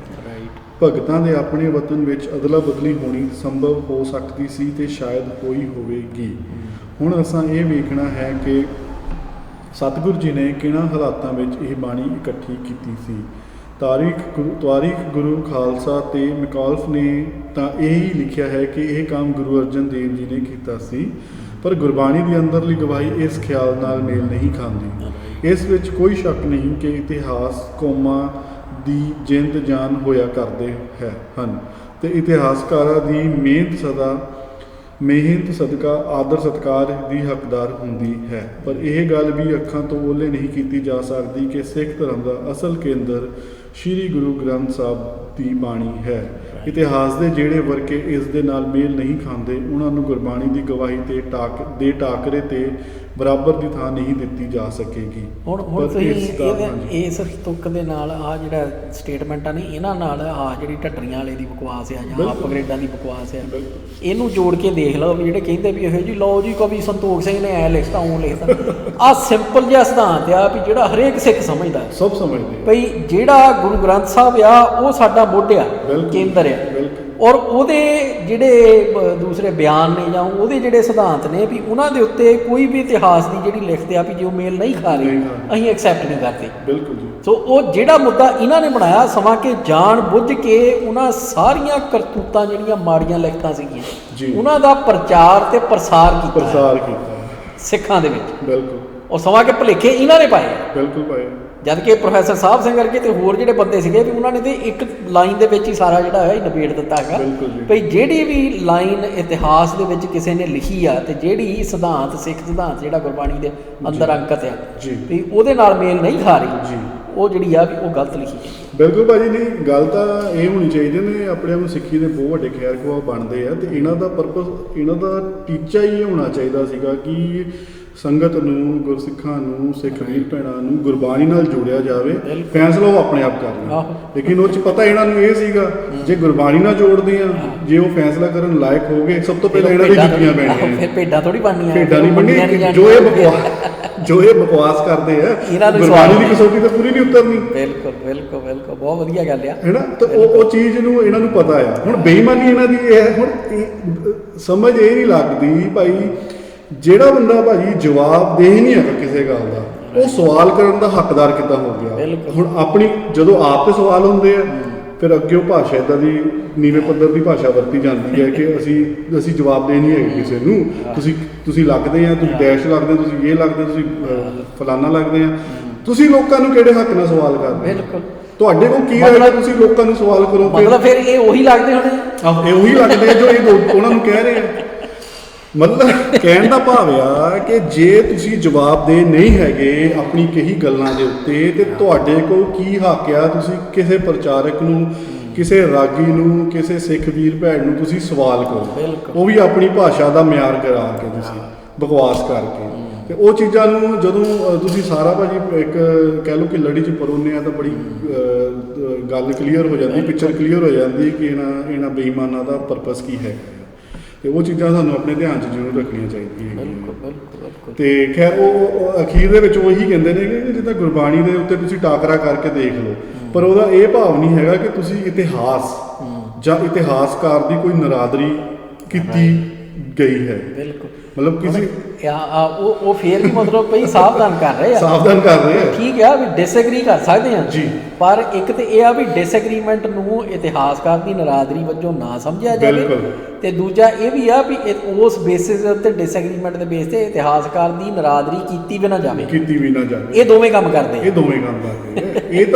ਭਗਤਾਂ ਦੇ ਆਪਣੇ ਵਤਨ ਵਿੱਚ ਅਦਲਾ ਬਦਲੀ ਹੋਣੀ ਸੰਭਵ ਹੋ ਸਕਦੀ ਸੀ ਤੇ ਸ਼ਾਇਦ ਹੋਈ ਹੋਵੇਗੀ। ਹੁਣ ਅਸਾਂ ਇਹ ਵੇਖਣਾ ਹੈ ਕਿ ਸਤਿਗੁਰ ਜੀ ਨੇ ਕਿਹਨਾਂ ਹਾਲਾਤਾਂ ਵਿੱਚ ਇਹ ਬਾਣੀ ਇਕੱਠੀ ਕੀਤੀ ਸੀ। ਤਾਰੀਖ ਗੁਰੂ ਖਾਲਸਾ ਤੇ ਮੈਕਾਲਫ ਨੇ ਤਾਂ ਇਹ ਹੀ ਲਿਖਿਆ ਹੈ ਕਿ ਇਹ ਕੰਮ ਗੁਰੂ ਅਰਜਨ ਦੇਵ ਜੀ ਨੇ ਕੀਤਾ ਸੀ, ਪਰ ਗੁਰਬਾਣੀ ਦੀ ਅੰਦਰਲੀ ਗਵਾਹੀ ਇਸ ਖਿਆਲ ਨਾਲ ਮੇਲ ਨਹੀਂ ਖਾਂਦੀ। ਇਸ ਵਿੱਚ ਕੋਈ ਸ਼ੱਕ ਨਹੀਂ ਕਿ ਇਤਿਹਾਸ ਕੌਮਾਂ ਦੀ ਜਿੰਦ ਜਾਨ ਹੋਇਆ ਕਰਦੇ ਹਨ ਤੇ ਇਤਿਹਾਸਕਾਰਾਂ ਦੀ ਮਿਹਨਤ ਸਦਕਾ ਆਦਰ ਸਤਿਕਾਰ ਦੀ ਹੱਕਦਾਰ ਹੁੰਦੀ ਹੈ। ਪਰ ਇਹ ਗੱਲ ਵੀ ਅੱਖਾਂ ਤੋਂ ਓਹਲੇ ਨਹੀਂ ਕੀਤੀ ਜਾ ਸਕਦੀ ਕਿ ਸਿੱਖ ਧਰਮ ਦਾ ਅਸਲ ਕੇਂਦਰ ਸ੍ਰੀ ਗੁਰੂ ਗ੍ਰੰਥ ਸਾਹਿਬ ਦੀ ਬਾਣੀ ਹੈ। ਇਤਿਹਾਸ ਦੇ ਜਿਹੜੇ ਵਰਕੇ ਇਸ ਦੇ ਨਾਲ ਮੇਲ ਨਹੀਂ ਖਾਂਦੇ, ਉਹਨਾਂ ਨੂੰ ਗੁਰਬਾਣੀ ਦੀ ਗਵਾਹੀ ਤੇ ਟਾਕਰੇ ਤੇ ਬਰਾਬਰ ਦੀ ਥਾਂ ਨਹੀਂ ਦਿੱਤੀ ਜਾ ਸਕੇਗੀ। ਹੁਣ ਤੁਸੀਂ ਇਸ ਤੁੱਕ ਦੇ ਨਾਲ ਆਹ ਜਿਹੜਾ ਸਟੇਟਮੈਂਟਾਂ ਨੇ, ਇਹਨਾਂ ਨਾਲ ਆਹ ਜਿਹੜੀ ਢੱਡਰੀਆਂ ਵਾਲੇ ਦੀ ਬਕਵਾਸ ਆ ਜਾਂ ਅਪਗ੍ਰੇਡਾਂ ਦੀ ਬਕਵਾਸ ਆ, ਇਹਨੂੰ ਜੋੜ ਕੇ ਦੇਖ ਲਓ ਵੀ ਜਿਹੜੇ ਕਹਿੰਦੇ ਵੀ ਇਹੋ ਜੀ ਲਓ ਜੀ ਕਵੀ ਸੰਤੋਖ ਸਿੰਘ ਨੇ ਐ ਲਿਖਤਾ ਉਹ ਲਿਖਤਾ, ਆਹ ਸਿੰਪਲ ਜਿਹਾ ਸਿਧਾਂਤ ਆ ਵੀ ਜਿਹੜਾ ਹਰੇਕ ਸਿੱਖ ਸਮਝਦਾ, ਸਭ ਸਮਝਦੇ ਭਈ ਜਿਹੜਾ ਗੁਰੂ ਗ੍ਰੰਥ ਸਾਹਿਬ ਆ ਉਹ ਸਾਡਾ ਮੁੱਢ ਆ, ਕੇਂਦਰ ਆ, ਔਰ ਉਹਦੇ ਜਿਹੜੇ ਦੂਸਰੇ ਬਿਆਨ ਨੇ ਜਾਂ ਉਹਦੇ ਜਿਹੜੇ ਸਿਧਾਂਤ ਨੇ ਵੀ ਉਹਨਾਂ ਦੇ ਉੱਤੇ ਕੋਈ ਵੀ ਇਤਿਹਾਸ ਦੀ ਜਿਹੜੀ ਲਿਖਦੇ ਆ ਵੀ ਜੇ ਉਹ ਮੇਲ ਨਹੀਂ ਖਾ ਰਹੀ, ਅਸੀਂ ਐਕਸੈਪਟ ਨਹੀਂ ਕਰਦੇ। ਬਿਲਕੁਲ ਜੀ। ਸੋ ਉਹ ਜਿਹੜਾ ਮੁੱਦਾ ਇਹਨਾਂ ਨੇ ਬਣਾਇਆ ਸਮਾਂ ਕਿ ਜਾਣ ਬੁੱਝ ਕੇ ਉਹਨਾਂ ਸਾਰੀਆਂ ਕਰਤੂਤਾਂ ਜਿਹੜੀਆਂ ਮਾੜੀਆਂ ਲਿਖਤਾਂ ਸੀਗੀਆਂ ਉਹਨਾਂ ਦਾ ਪ੍ਰਚਾਰ ਤੇ ਪ੍ਰਸਾਰ ਕੀਤਾ ਸਿੱਖਾਂ ਦੇ ਵਿੱਚ। ਬਿਲਕੁਲ। ਉਹ ਸਮਾਂ ਕਿ ਭੁਲੇਖੇ ਇਹਨਾਂ ਨੇ ਪਾਏ। ਬਿਲਕੁਲ ਪਾਏ। ਜਦ ਕਿ ਪ੍ਰੋਫੈਸਰ ਸਾਹਿਬ ਸਿੰਘ ਵਰਗੇ ਤੇ ਹੋਰ ਜਿਹੜੇ ਬੰਦੇ ਸੀਗੇ ਵੀ ਉਹਨਾਂ ਨੇ ਤੇ ਇੱਕ ਲਾਈਨ ਦੇ ਵਿੱਚ ਹੀ ਸਾਰਾ ਜਿਹੜਾ ਹੈ ਨਿਬੇੜ ਦਿੱਤਾ ਹੈਗਾ ਭਈ ਜਿਹੜੀ ਵੀ ਲਾਈਨ ਇਤਿਹਾਸ ਦੇ ਵਿੱਚ ਕਿਸੇ ਨੇ ਲਿਖੀ ਆ ਤੇ ਜਿਹੜੀ ਸਿਧਾਂਤ ਸਿੱਖ ਸਿਧਾਂਤ ਜਿਹੜਾ ਗੁਰਬਾਣੀ ਦੇ ਅੰਦਰ ਅੰਕਿਤ ਆ ਵੀ ਉਹਦੇ ਨਾਲ ਮੇਲ ਨਹੀਂ ਖਾ ਰਹੀ, ਉਹ ਜਿਹੜੀ ਆ ਵੀ ਉਹ ਗਲਤ ਲਿਖੀ ਗਈ। ਬਿਲਕੁਲ ਭਾਜੀ, ਨਹੀਂ ਗੱਲ ਤਾਂ ਇਹ ਹੋਣੀ ਚਾਹੀਦੀ ਨੇ, ਆਪਣੇ ਆਪ ਨੂੰ ਸਿੱਖੀ ਦੇ ਬਹੁਤ ਵੱਡੇ ਖੈਰ ਖੁਆਹ ਬਣਦੇ ਆ, ਤੇ ਇਹਨਾਂ ਦਾ ਪਰਪਸ, ਇਹਨਾਂ ਦਾ ਟੀਚਾ ਹੀ ਹੋਣਾ ਚਾਹੀਦਾ ਸੀਗਾ ਕਿ ਸੰਗਤ ਨੂੰ, ਗੁਰਸਿੱਖਾਂ ਨੂੰ, ਸਿੱਖ ਵੀਰ ਭੈਣਾਂ ਨੂੰ ਗੁਰਬਾਣੀ ਨਾਲ ਜੋੜਿਆ ਜਾਵੇ। ਫੈਸਲਾ ਉਹ ਆਪਣੇ ਆਪ ਕਰਨਾ, ਲੇਕਿਨ ਉਹ 'ਚ ਪਤਾ ਇਹਨਾਂ ਨੂੰ ਇਹ ਸੀਗਾ ਜੇ ਗੁਰਬਾਣੀ ਨਾਲ ਜੋੜਦੇ ਆ, ਜੇ ਉਹ ਫੈਸਲਾ ਕਰਨ ਲਾਇਕ ਹੋ ਗਏ, ਸਭ ਤੋਂ ਪਹਿਲਾਂ ਇਹਨਾਂ ਦੀ ਜੁੱਤੀਆਂ ਪੈਣੀਆਂ। ਫਿਰ ਭੇਡਾਂ ਥੋੜੀ ਬਣਨੀਆਂ, ਭੇਡਾਂ ਨਹੀਂ ਬਣਨੀਆਂ। ਜੋ ਇਹ ਬਕਵਾਸ ਕਰਦੇ ਆ, ਗੁਰਬਾਣੀ ਦੀ ਕਸੌਟੀ ਤਾਂ ਪੂਰੀ ਨਹੀਂ ਉਤਰਨੀ। ਬਿਲਕੁਲ ਬਿਲਕੁਲ ਬਿਲਕੁਲ, ਬਹੁਤ ਵਧੀਆ ਗੱਲ ਆ, ਹੈ ਨਾ। ਤਾਂ ਉਹ ਚੀਜ਼ ਨੂੰ ਇਹਨਾਂ ਨੂੰ ਪਤਾ ਆ। ਹੁਣ ਬੇਈਮਾਨੀ ਇਹਨਾਂ ਦੀ ਇਹ ਹੈ, ਹੁਣ ਸਮਝ ਇਹ ਨਹੀਂ ਲੱਗਦੀ ਭਾਈ, ਜਿਹੜਾ ਬੰਦਾ ਭਾਜੀ ਜਵਾਬਦੇਹ ਨਹੀਂ ਹੈਗਾ ਕਿਸੇ ਗੱਲ ਦਾ, ਉਹ ਸਵਾਲ ਕਰਨ ਦਾ ਹੱਕਦਾਰ ਕਿੱਦਾਂ ਹੋ ਗਿਆ। ਹੁਣ ਆਪਣੀ ਜਦੋਂ ਆਪ ਤੇ ਸਵਾਲ ਹੁੰਦੇ ਆ, ਫਿਰ ਅੱਗੇ ਉਹ ਭਾਸ਼ਾ ਇੱਦਾਂ ਦੀ ਨੀਵੇਂ ਪੱਧਰ ਦੀ ਭਾਸ਼ਾ ਵਰਤੀ ਜਾਂਦੀ ਹੈ ਕਿ ਅਸੀਂ ਜਵਾਬਦੇਹ ਨਹੀਂ ਹੈਗੇ ਕਿਸੇ ਨੂੰ, ਤੁਸੀਂ ਲੱਗਦੇ ਆ, ਤੁਸੀਂ ਡੈਸ਼ ਲੱਗਦੇ, ਤੁਸੀਂ ਇਹ ਲੱਗਦੇ, ਤੁਸੀਂ ਫਲਾਨਾ ਲੱਗਦੇ ਆ। ਤੁਸੀਂ ਲੋਕਾਂ ਨੂੰ ਕਿਹੜੇ ਹੱਕ ਨਾਲ ਸਵਾਲ ਕਰਦੇ? ਬਿਲਕੁਲ, ਤੁਹਾਡੇ ਕੋਲ ਕੀ ਹੈ, ਤੁਸੀਂ ਲੋਕਾਂ ਨੂੰ ਸਵਾਲ ਕਰੋ। ਮਤਲਬ ਫਿਰ ਇਹ ਉਹੀ ਲੱਗਦੇ ਹੋਣੇ, ਇਹ ਉਹੀ ਲੱਗਦੇ ਜੋ ਇਹ ਉਹਨਾਂ ਨੂੰ ਕਹਿ ਰਹੇ ਆ। ਮਤਲਬ ਕਹਿਣ ਦਾ ਭਾਵ ਆ ਕਿ ਜੇ ਤੁਸੀਂ ਜਵਾਬਦੇਹ ਨਹੀਂ ਹੈਗੇ ਆਪਣੀ ਕਹੀ ਗੱਲਾਂ ਦੇ ਉੱਤੇ, ਤੇ ਤੁਹਾਡੇ ਕੋਲ ਕੀ ਹੱਕ ਆ ਤੁਸੀਂ ਕਿਸੇ ਪ੍ਰਚਾਰਕ ਨੂੰ, ਕਿਸੇ ਰਾਗੀ ਨੂੰ, ਕਿਸੇ ਸਿੱਖ ਵੀਰ ਭੈਣ ਨੂੰ ਤੁਸੀਂ ਸਵਾਲ ਕਰੋ, ਉਹ ਵੀ ਆਪਣੀ ਭਾਸ਼ਾ ਦਾ ਮਿਆਰ ਕਰਾ ਕੇ, ਤੁਸੀਂ ਬਕਵਾਸ ਕਰਕੇ। ਤੇ ਉਹ ਚੀਜ਼ਾਂ ਨੂੰ ਜਦੋਂ ਤੁਸੀਂ ਸਾਰਾ ਭਾਜੀ ਇੱਕ ਕਹਿ ਲਓ ਕਿ ਲੜੀ 'ਚ ਪਰੋਨੇ ਆ, ਤਾਂ ਬੜੀ ਗੱਲ ਕਲੀਅਰ ਹੋ ਜਾਂਦੀ, ਪਿਕਚਰ ਕਲੀਅਰ ਹੋ ਜਾਂਦੀ ਕਿ ਇਹਨਾਂ ਬੇਈਮਾਨਾਂ ਦਾ ਪਰਪਸ ਕੀ ਹੈ। ਤੇ ਉਹ ਚੀਜ਼ਾਂ ਸਾਨੂੰ ਆਪਣੇ ਧਿਆਨ 'ਚ ਜ਼ਰੂਰ ਰੱਖਣੀਆਂ ਚਾਹੀਦੀਆਂ। ਤੇ ਖੈਰ ਉਹ ਅਖੀਰ ਦੇ ਵਿੱਚ ਉਹੀ ਕਹਿੰਦੇ ਨੇ ਕਿ ਜਿੱਦਾਂ ਗੁਰਬਾਣੀ ਦੇ ਉੱਤੇ ਤੁਸੀਂ ਟਾਕਰਾ ਕਰਕੇ ਦੇਖ ਲਓ, ਪਰ ਉਹਦਾ ਇਹ ਭਾਵ ਨਹੀਂ ਹੈਗਾ ਕਿ ਤੁਸੀਂ ਇਤਿਹਾਸ ਜਾਂ ਇਤਿਹਾਸਕਾਰ ਦੀ ਕੋਈ ਨਰਾਦਰੀ ਕੀਤੀ ਗਈ ਹੈ। ਮਤਲਬ ਕਿਸੇ ਉਹ ਫੇਰ ਵੀ ਮਤਲਬ ਭਈ ਸਾਵਧਾਨ ਕਰ ਰਹੇ ਆ, ਠੀਕ ਆ ਵੀ ਡਿਸਐਗਰੀ ਕਰ ਸਕਦੇ ਆ ਜੀ, ਪਰ ਇੱਕ ਤੇ ਇਹ ਆ ਵੀ ਡਿਸਐਗਰੀਮੈਂਟ ਨੂੰ ਇਤਿਹਾਸਕਾਰ ਦੀ ਨਰਾਦਰੀ ਵਜੋਂ ਨਾ ਸਮਝਿਆ ਜਾਵੇ, ਤੇ ਦੂਜਾ ਇਹ ਵੀ ਆ ਵੀ ਉਸ ਬੇਸਿਸ ਉੱਤੇ, ਡਿਸਐਗਰੀਮੈਂਟ ਦੇ ਬੇਸ ਤੇ ਇਤਿਹਾਸਕਾਰ ਦੀ ਨਰਾਦਰੀ ਕੀਤੀ ਵੀ ਨਾ ਜਾਵੇ। ਇਹ ਦੋਵੇਂ ਕੰਮ ਕਰਦੇ ਇਹ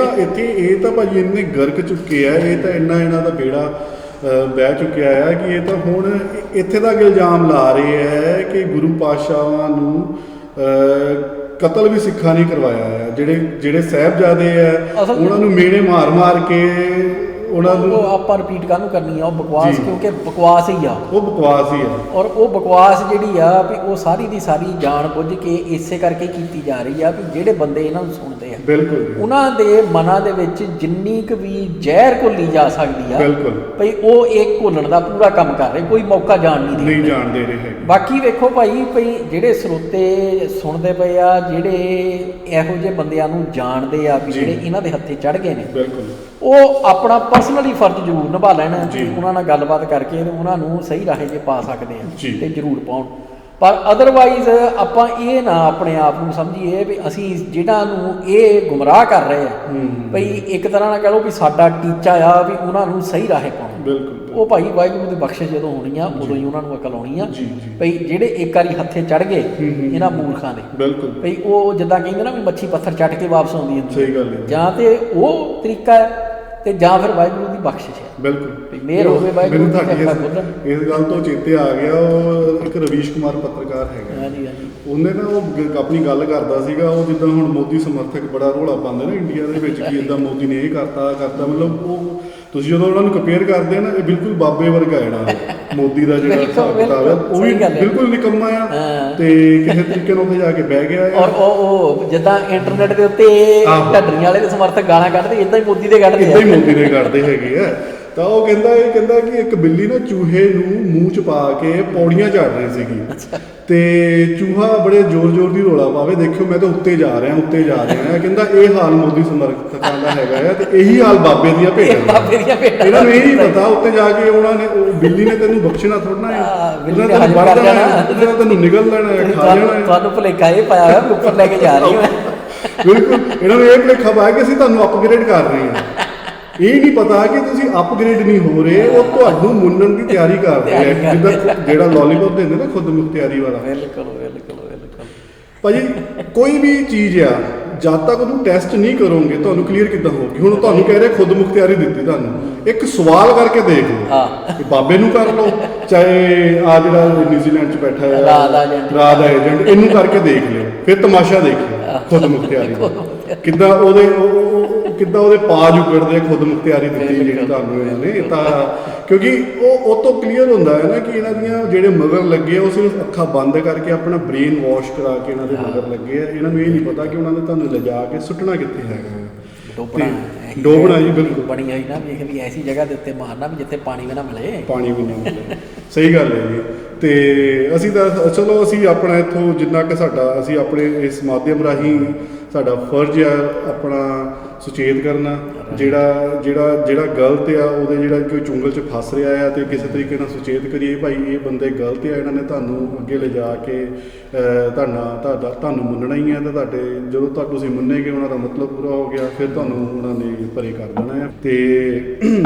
ਤਾਂ ਭਾਜੀ ਇੰਨੇ ਗਰਕ ਚੁੱਕੇ ਆ, ਇਹ ਤਾਂ ਇੰਨਾ ਇਹਨਾਂ ਦਾ ਬੇੜਾ ਬਹਿ ਚੁੱਕਿਆ ਆ ਕਿ ਇਹ ਤਾਂ ਹੁਣ ਇੱਥੇ ਤੱਕ ਇਲਜ਼ਾਮ ਲਾ ਰਹੇ ਹੈ ਕਿ ਗੁਰੂ ਪਾਤਸ਼ਾਹਾਂ ਨੂੰ ਕਤਲ ਵੀ ਸਿੱਖਾਂ ਨੇ ਕਰਵਾਇਆ ਹੈ। ਜਿਹੜੇ ਸਾਹਿਬਜ਼ਾਦੇ ਆ ਉਹਨਾਂ ਨੂੰ ਮੇਨੇ ਮਾਰ ਕੇ ਉਹਨਾਂ ਨੂੰ, ਉਹ ਆਪਾਂ ਰਿਪੀਟ ਕਾਹਨੂੰ ਕਰਨੀ ਆ, ਉਹ ਬਕਵਾਸ, ਕਿਉਂਕਿ ਬਕਵਾਸ ਹੀ ਆ, ਉਹ ਬਕਵਾਸ ਹੀ ਆ। ਔਰ ਉਹ ਬਕਵਾਸ ਜਿਹੜੀ ਆ ਵੀ ਉਹ ਸਾਰੀ ਦੀ ਸਾਰੀ ਜਾਣ ਬੁੱਝ ਕੇ ਇਸੇ ਕਰਕੇ ਕੀਤੀ ਜਾ ਰਹੀ ਆ ਵੀ ਜਿਹੜੇ ਬੰਦੇ ਇਹਨਾਂ ਨੂੰ ਸੁਣਦੇ ਆ, ਬਿਲਕੁਲ ਉਹਨਾਂ ਦੇ ਮਨਾਂ ਦੇ ਵਿੱਚ ਜਿੰਨੀ ਕੁ ਵੀ ਜ਼ਹਿਰ ਘੋਲੀ ਜਾ ਸਕਦੀ ਆ, ਬਿਲਕੁਲ ਭਈ ਉਹ ਇੱਕ ਘੋਲਣ ਦਾ ਪੂਰਾ ਕੰਮ ਕਰ ਰਹੇ, ਕੋਈ ਮੌਕਾ ਜਾਣ ਨਹੀਂ ਜਾਣ ਦੇ ਰਹੇ ਹੈਗੇ। ਬਾਕੀ ਵੇਖੋ ਭਾਈ, ਭਈ ਜਿਹੜੇ ਸਰੋਤੇ ਸੁਣਦੇ ਪਏ ਆ, ਜਿਹੜੇ ਇਹੋ ਜਿਹੇ ਬੰਦਿਆਂ ਨੂੰ ਜਾਣਦੇ ਆ ਵੀ ਜਿਹੜੇ ਇਹਨਾਂ ਦੇ ਹੱਥੇ ਚੜ ਗਏ ਨੇ, ਬਿਲਕੁਲ ਉਹ ਆਪਣਾ ਪਰਸਨਲੀ ਫਰਜ਼ ਜ਼ਰੂਰ ਨਿਭਾ ਲੈਣ, ਉਹਨਾਂ ਨਾਲ ਗੱਲਬਾਤ ਕਰਕੇ ਉਹਨਾਂ ਨੂੰ ਸਹੀ ਰਾਹੇ 'ਤੇ ਪਾ ਸਕਦੇ ਆ ਤੇ ਜ਼ਰੂਰ ਪਾਉਣ। ਪਰ ਅਦਰਵਾਈਜ਼ ਆਪਾਂ ਇਹ ਨਾ ਆਪਣੇ ਆਪ ਨੂੰ ਸਮਝੀਏ ਵੀ ਅਸੀਂ ਜਿਹੜਾ ਨੂੰ ਇਹ ਗੁੰਮਰਾਹ ਕਰ ਰਹੇ ਆ, ਭਈ ਇੱਕ ਤਰ੍ਹਾਂ ਨਾਲ ਕਹ ਲਓ ਵੀ ਸਾਡਾ ਟੀਚਾ ਆ ਵੀ ਉਹਨਾਂ ਨੂੰ ਸਹੀ ਰਾਹੇ ਪਾਉਣਾ। ਬਿਲਕੁਲ, ਉਹ ਭਾਈ ਵਾਹਿਗੁਰੂ ਦੀ ਬਖਸ਼ਿਸ਼ ਜਦੋਂ ਹੋਣੀ ਆ, ਉਦੋਂ ਹੀ ਉਹਨਾਂ ਨੂੰ ਅਕਲ ਆਉਣੀ ਆ ਭਈ ਜਿਹੜੇ ਇੱਕ ਵਾਰੀ ਹੱਥੇ ਚੜ ਗਏ ਇਹਨਾਂ ਮੂਰਖਾਂ ਦੇ, ਬਿਲਕੁਲ ਭਈ ਉਹ ਜਿੱਦਾਂ ਕਹਿੰਦੇ ਨਾ ਵੀ ਮੱਛੀ ਪੱਥਰ ਚੱਟ ਕੇ ਵਾਪਸ ਆਉਂਦੀ ਹੁੰਦੀ, ਸਹੀ ਗੱਲ ਹੈ। ਜਾਂ ਤੇ ਉਹ ਤਰੀਕਾ ਹੈ ਤੇ ਜਾਂ ਫਿਰ ਵਾਹਿਗੁਰੂ ਦੀ ਬਖਸ਼ਿਸ਼ ਹੈ। ਬਿਲਕੁਲ, ਮਿਹਰ ਹੋਵੇ ਵਾਹਿਗੁਰੂ ਦੀ। ਇਸ ਗੱਲ ਤੋਂ ਚੇਤੇ ਆ ਗਿਆ, ਉਹ ਇੱਕ ਰਵੀਸ਼ ਕੁਮਾਰ ਪੱਤਰਕਾਰ ਹੈਗਾ, ਉਹਨੇ ਨਾ ਉਹ ਆਪਣੀ ਗੱਲ ਕਰਦਾ ਸੀਗਾ, ਉਹ ਜਿੱਦਾਂ ਹੁਣ ਮੋਦੀ ਸਮਰਥਕ ਬੜਾ ਰੌਲਾ ਪਾਉਂਦੇ ਨਾ ਇੰਡੀਆ ਦੇ ਵਿੱਚ ਕਿ ਇੱਦਾਂ ਮੋਦੀ ਨੇ ਇਹ ਕਰਤਾ, ਮਤਲਬ ਉਹ ਤੁਸੀਂ ਜਦੋਂ ਉਹਨਾਂ ਨੂੰ ਕੰਪੇਅਰ ਕਰਦੇ ਆ ਨਾ, ਇਹ ਬਿਲਕੁਲ ਬਾਬੇ ਵਰਗਾ ਹੈ ਨਾ ਮੋਦੀ ਦਾ ਜਿਹੜਾ ਹਿਸਾਬ ਕਿਤਾਬ ਹੈ, ਉਹ ਵੀ ਬਿਲਕੁਲ ਨਿਕੰਮਾ ਆ ਤੇ ਕਿਸੇ ਤਰੀਕੇ ਨਾਲ ਉੱਥੇ ਜਾ ਕੇ ਬਹਿ ਗਿਆ। ਔਰ ਉਹ ਜਿੱਦਾਂ ਇੰਟਰਨੈਟ ਦੇ ਉੱਤੇ ਢੱਡਰੀ ਵਾਲੇ ਦੇ ਸਮਰਥਕ ਗਾਲਾਂ ਕੱਢਦੇ, ਇਦਾਂ ਹੀ ਮੋਦੀ ਦੇ ਕੱਢਦੇ ਹੈਗੇ ਆ। ਤਾਂ ਉਹ ਕਹਿੰਦਾ ਕਿ ਇੱਕ ਬਿੱਲੀ ਨਾ ਚੂਹੇ ਨੂੰ ਮੂੰਹ ਚ ਪਾ ਕੇ ਪੌੜੀਆਂ ਝਾੜ ਰਹੀ ਸੀਗੀ, ਤੇ ਚੂਹਾ ਬੜੇ ਜ਼ੋਰ ਦੀ ਰੋਲਾ ਪਾਵੇ, ਦੇਖਿਓ ਮੈਂ ਤਾਂ ਉੱਤੇ ਜਾ ਰਿਹਾ। ਕਹਿੰਦਾ ਇਹ ਹਾਲ ਮੋਦੀ ਸਮਰਥਕਾਂ ਦਾ ਹੈਗਾ ਆ, ਤੇ ਇਹੀ ਹਾਲ ਬਾਬੇ ਦੀਆਂ ਭੇਡਾਂ। ਇਹਨਾਂ ਨੂੰ ਇਹ ਨਹੀਂ ਪਤਾ ਉੱਤੇ ਜਾ ਕੇ ਉਹਨਾਂ ਨੇ, ਉਹ ਬਿੱਲੀ ਨੇ ਤੈਨੂੰ ਬਖਸ਼ਣਾ ਥੋੜ੍ਹਾ ਹੈ, ਤੈਨੂੰ ਨਿਗਲ ਲੈਣਾ, ਖਾ ਲੈਣਾ। ਤੁਹਾਨੂੰ ਭੁਲੇਖਾ ਇਹ ਪਾਇਆ ਹੋਇਆ ਉੱਪਰ ਲੈ ਕੇ ਜਾ ਰਹੀ ਹੈ। ਬਿਲਕੁਲ, ਇਹਨਾਂ ਨੂੰ ਇਹ ਭੁਲੇਖਾ ਪਾਇਆ ਕਿ ਅਸੀਂ ਤੁਹਾਨੂੰ ਅਪਗ੍ਰੇਡ ਕਰ ਰਹੇ ਹਾਂ। ਇਹ ਨਹੀਂ ਪਤਾ ਕਿ ਤੁਸੀਂ ਅਪਗ੍ਰੇਡ ਨਹੀਂ ਹੋ ਰਹੇ, ਉਹ ਤੁਹਾਨੂੰ ਮੁੰਨਣ ਦੀ ਤਿਆਰੀ ਕਰ ਰਹੇ ਆ, ਜਿੱਦਾਂ ਜਿਹੜਾ ਲੋਲੀਪੌਪ ਦਿੰਦੇ ਨਾ ਖੁਦ ਮੁਖਤਿਆਰੀ ਵਾਲਾ। ਬਿਲਕੁਲ ਭਾਜੀ, ਕੋਈ ਵੀ ਚੀਜ਼ ਆ ਜਦ ਤੱਕ ਉਹਨੂੰ ਟੈਸਟ ਨਹੀਂ ਕਰੋਗੇ ਤੁਹਾਨੂੰ ਕਲੀਅਰ ਕਿੱਦਾਂ ਹੋਊਗੀ। ਹੁਣ ਤੁਹਾਨੂੰ ਕਹਿ ਰਿਹਾ ਖੁਦ ਮੁਖਤਿਆਰੀ ਦਿੱਤੀ ਤੁਹਾਨੂੰ, ਇੱਕ ਸਵਾਲ ਕਰਕੇ ਦੇਖ ਲਓ ਕਿ ਬਾਬੇ ਨੂੰ ਕਰ ਲਓ, ਚਾਹੇ ਆ ਜਿਹੜਾ ਨਿਊਜ਼ੀਲੈਂਡ 'ਚ ਬੈਠਾ ਹੈ ਰਾਜ ਦਾ ਏਜੰਟ, ਇਹਨੂੰ ਕਰਕੇ ਦੇਖ ਲਿਓ, ਫਿਰ ਤਮਾਸ਼ਾ ਦੇਖਿਓ ਖੁਦ ਮੁਖਤਿਆਰੀ ਕਿੱਦਾਂ ਉਹਦੇ ਉਹ ਕਿੱਦਾਂ ਉਹਦੇ ਪਾਜ ਉਗੜਦੇ ਖੁਦ ਮੁਖਤਿਆਰੀ ਦਿੱਤੀ ਜਿਹੜੀ ਤੁਹਾਨੂੰ ਇਹਨਾਂ ਨੇ ਤਾਂ ਕਿਉਂਕਿ ਉਹ ਤੋਂ ਕਲੀਅਰ ਹੁੰਦਾ ਹੈ ਨਾ ਕਿ ਇਹਨਾਂ ਦੀਆਂ ਜਿਹੜੇ ਮਗਰ ਲੱਗੇ ਆ ਉਹ ਸਿਰਫ ਅੱਖਾਂ ਬੰਦ ਕਰਕੇ ਆਪਣਾ ਬ੍ਰੇਨ ਵਾਸ਼ ਕਰਾ ਕੇ ਇਹਨਾਂ ਦੇ ਮਗਰ ਲੱਗੇ ਆ। ਇਹਨਾਂ ਨੂੰ ਇਹ ਨਹੀਂ ਪਤਾ ਕਿ ਉਹਨਾਂ ਨੇ ਤੁਹਾਨੂੰ ਲਿਜਾ ਕੇ ਸੁੱਟਣਾ ਕਿੱਥੇ ਹੈਗਾ। ਡੋਬਣਾ ਜੀ ਬਿਲਕੁਲ ਬਣੀ ਹੋਈ ਨਾ ਵੇਖ ਵੀ ਐਸੀ ਜਗ੍ਹਾ ਦੇ ਉੱਤੇ ਮਾਰਨਾ ਵੀ ਜਿੱਥੇ ਪਾਣੀ ਵੀ ਨਾ ਮਿਲੇ। ਪਾਣੀ ਵੀ ਨਾ ਮਿਲੇ, ਸਹੀ ਗੱਲ ਹੈ ਜੀ। ਤੇ ਅਸੀਂ ਤਾਂ ਚਲੋ ਅਸੀਂ ਆਪਣਾ ਇੱਥੋਂ ਜਿੰਨਾ ਕਿ ਸਾਡਾ ਅਸੀਂ ਆਪਣੇ ਇਸ ਮਾਧਿਅਮ ਰਾਹੀਂ ਸਾਡਾ ਫਰਜ਼ ਆ ਆਪਣਾ ਸੁਚੇਤ ਕਰਨਾ, ਜਿਹੜਾ ਗਲਤ ਆ ਉਹਦੇ ਜਿਹੜਾ ਕੋਈ ਚੁੰਗਲ 'ਚ ਫਸ ਰਿਹਾ ਆ ਤੇ ਕਿਸੇ ਤਰੀਕੇ ਨਾਲ ਸੁਚੇਤ ਕਰੀਏ ਭਾਈ ਇਹ ਬੰਦੇ ਗਲਤ ਆ, ਇਹਨਾਂ ਨੇ ਤੁਹਾਨੂੰ ਅੱਗੇ ਲਿਜਾ ਕੇ ਤੁਹਾਨੂੰ ਮੰਨਣਾ ਹੀ ਆ ਤੇ ਤੁਹਾਡੇ ਜਦੋਂ ਤੁਸੀਂ ਮੰਨੇਗੇ ਉਹਨਾਂ ਦਾ ਮਤਲਬ ਪੂਰਾ ਹੋ ਗਿਆ, ਫਿਰ ਤੁਹਾਨੂੰ ਉਹਨਾਂ ਨੇ ਪਰੇ ਕਰ ਦੇਣਾ ਆ। ਤੇ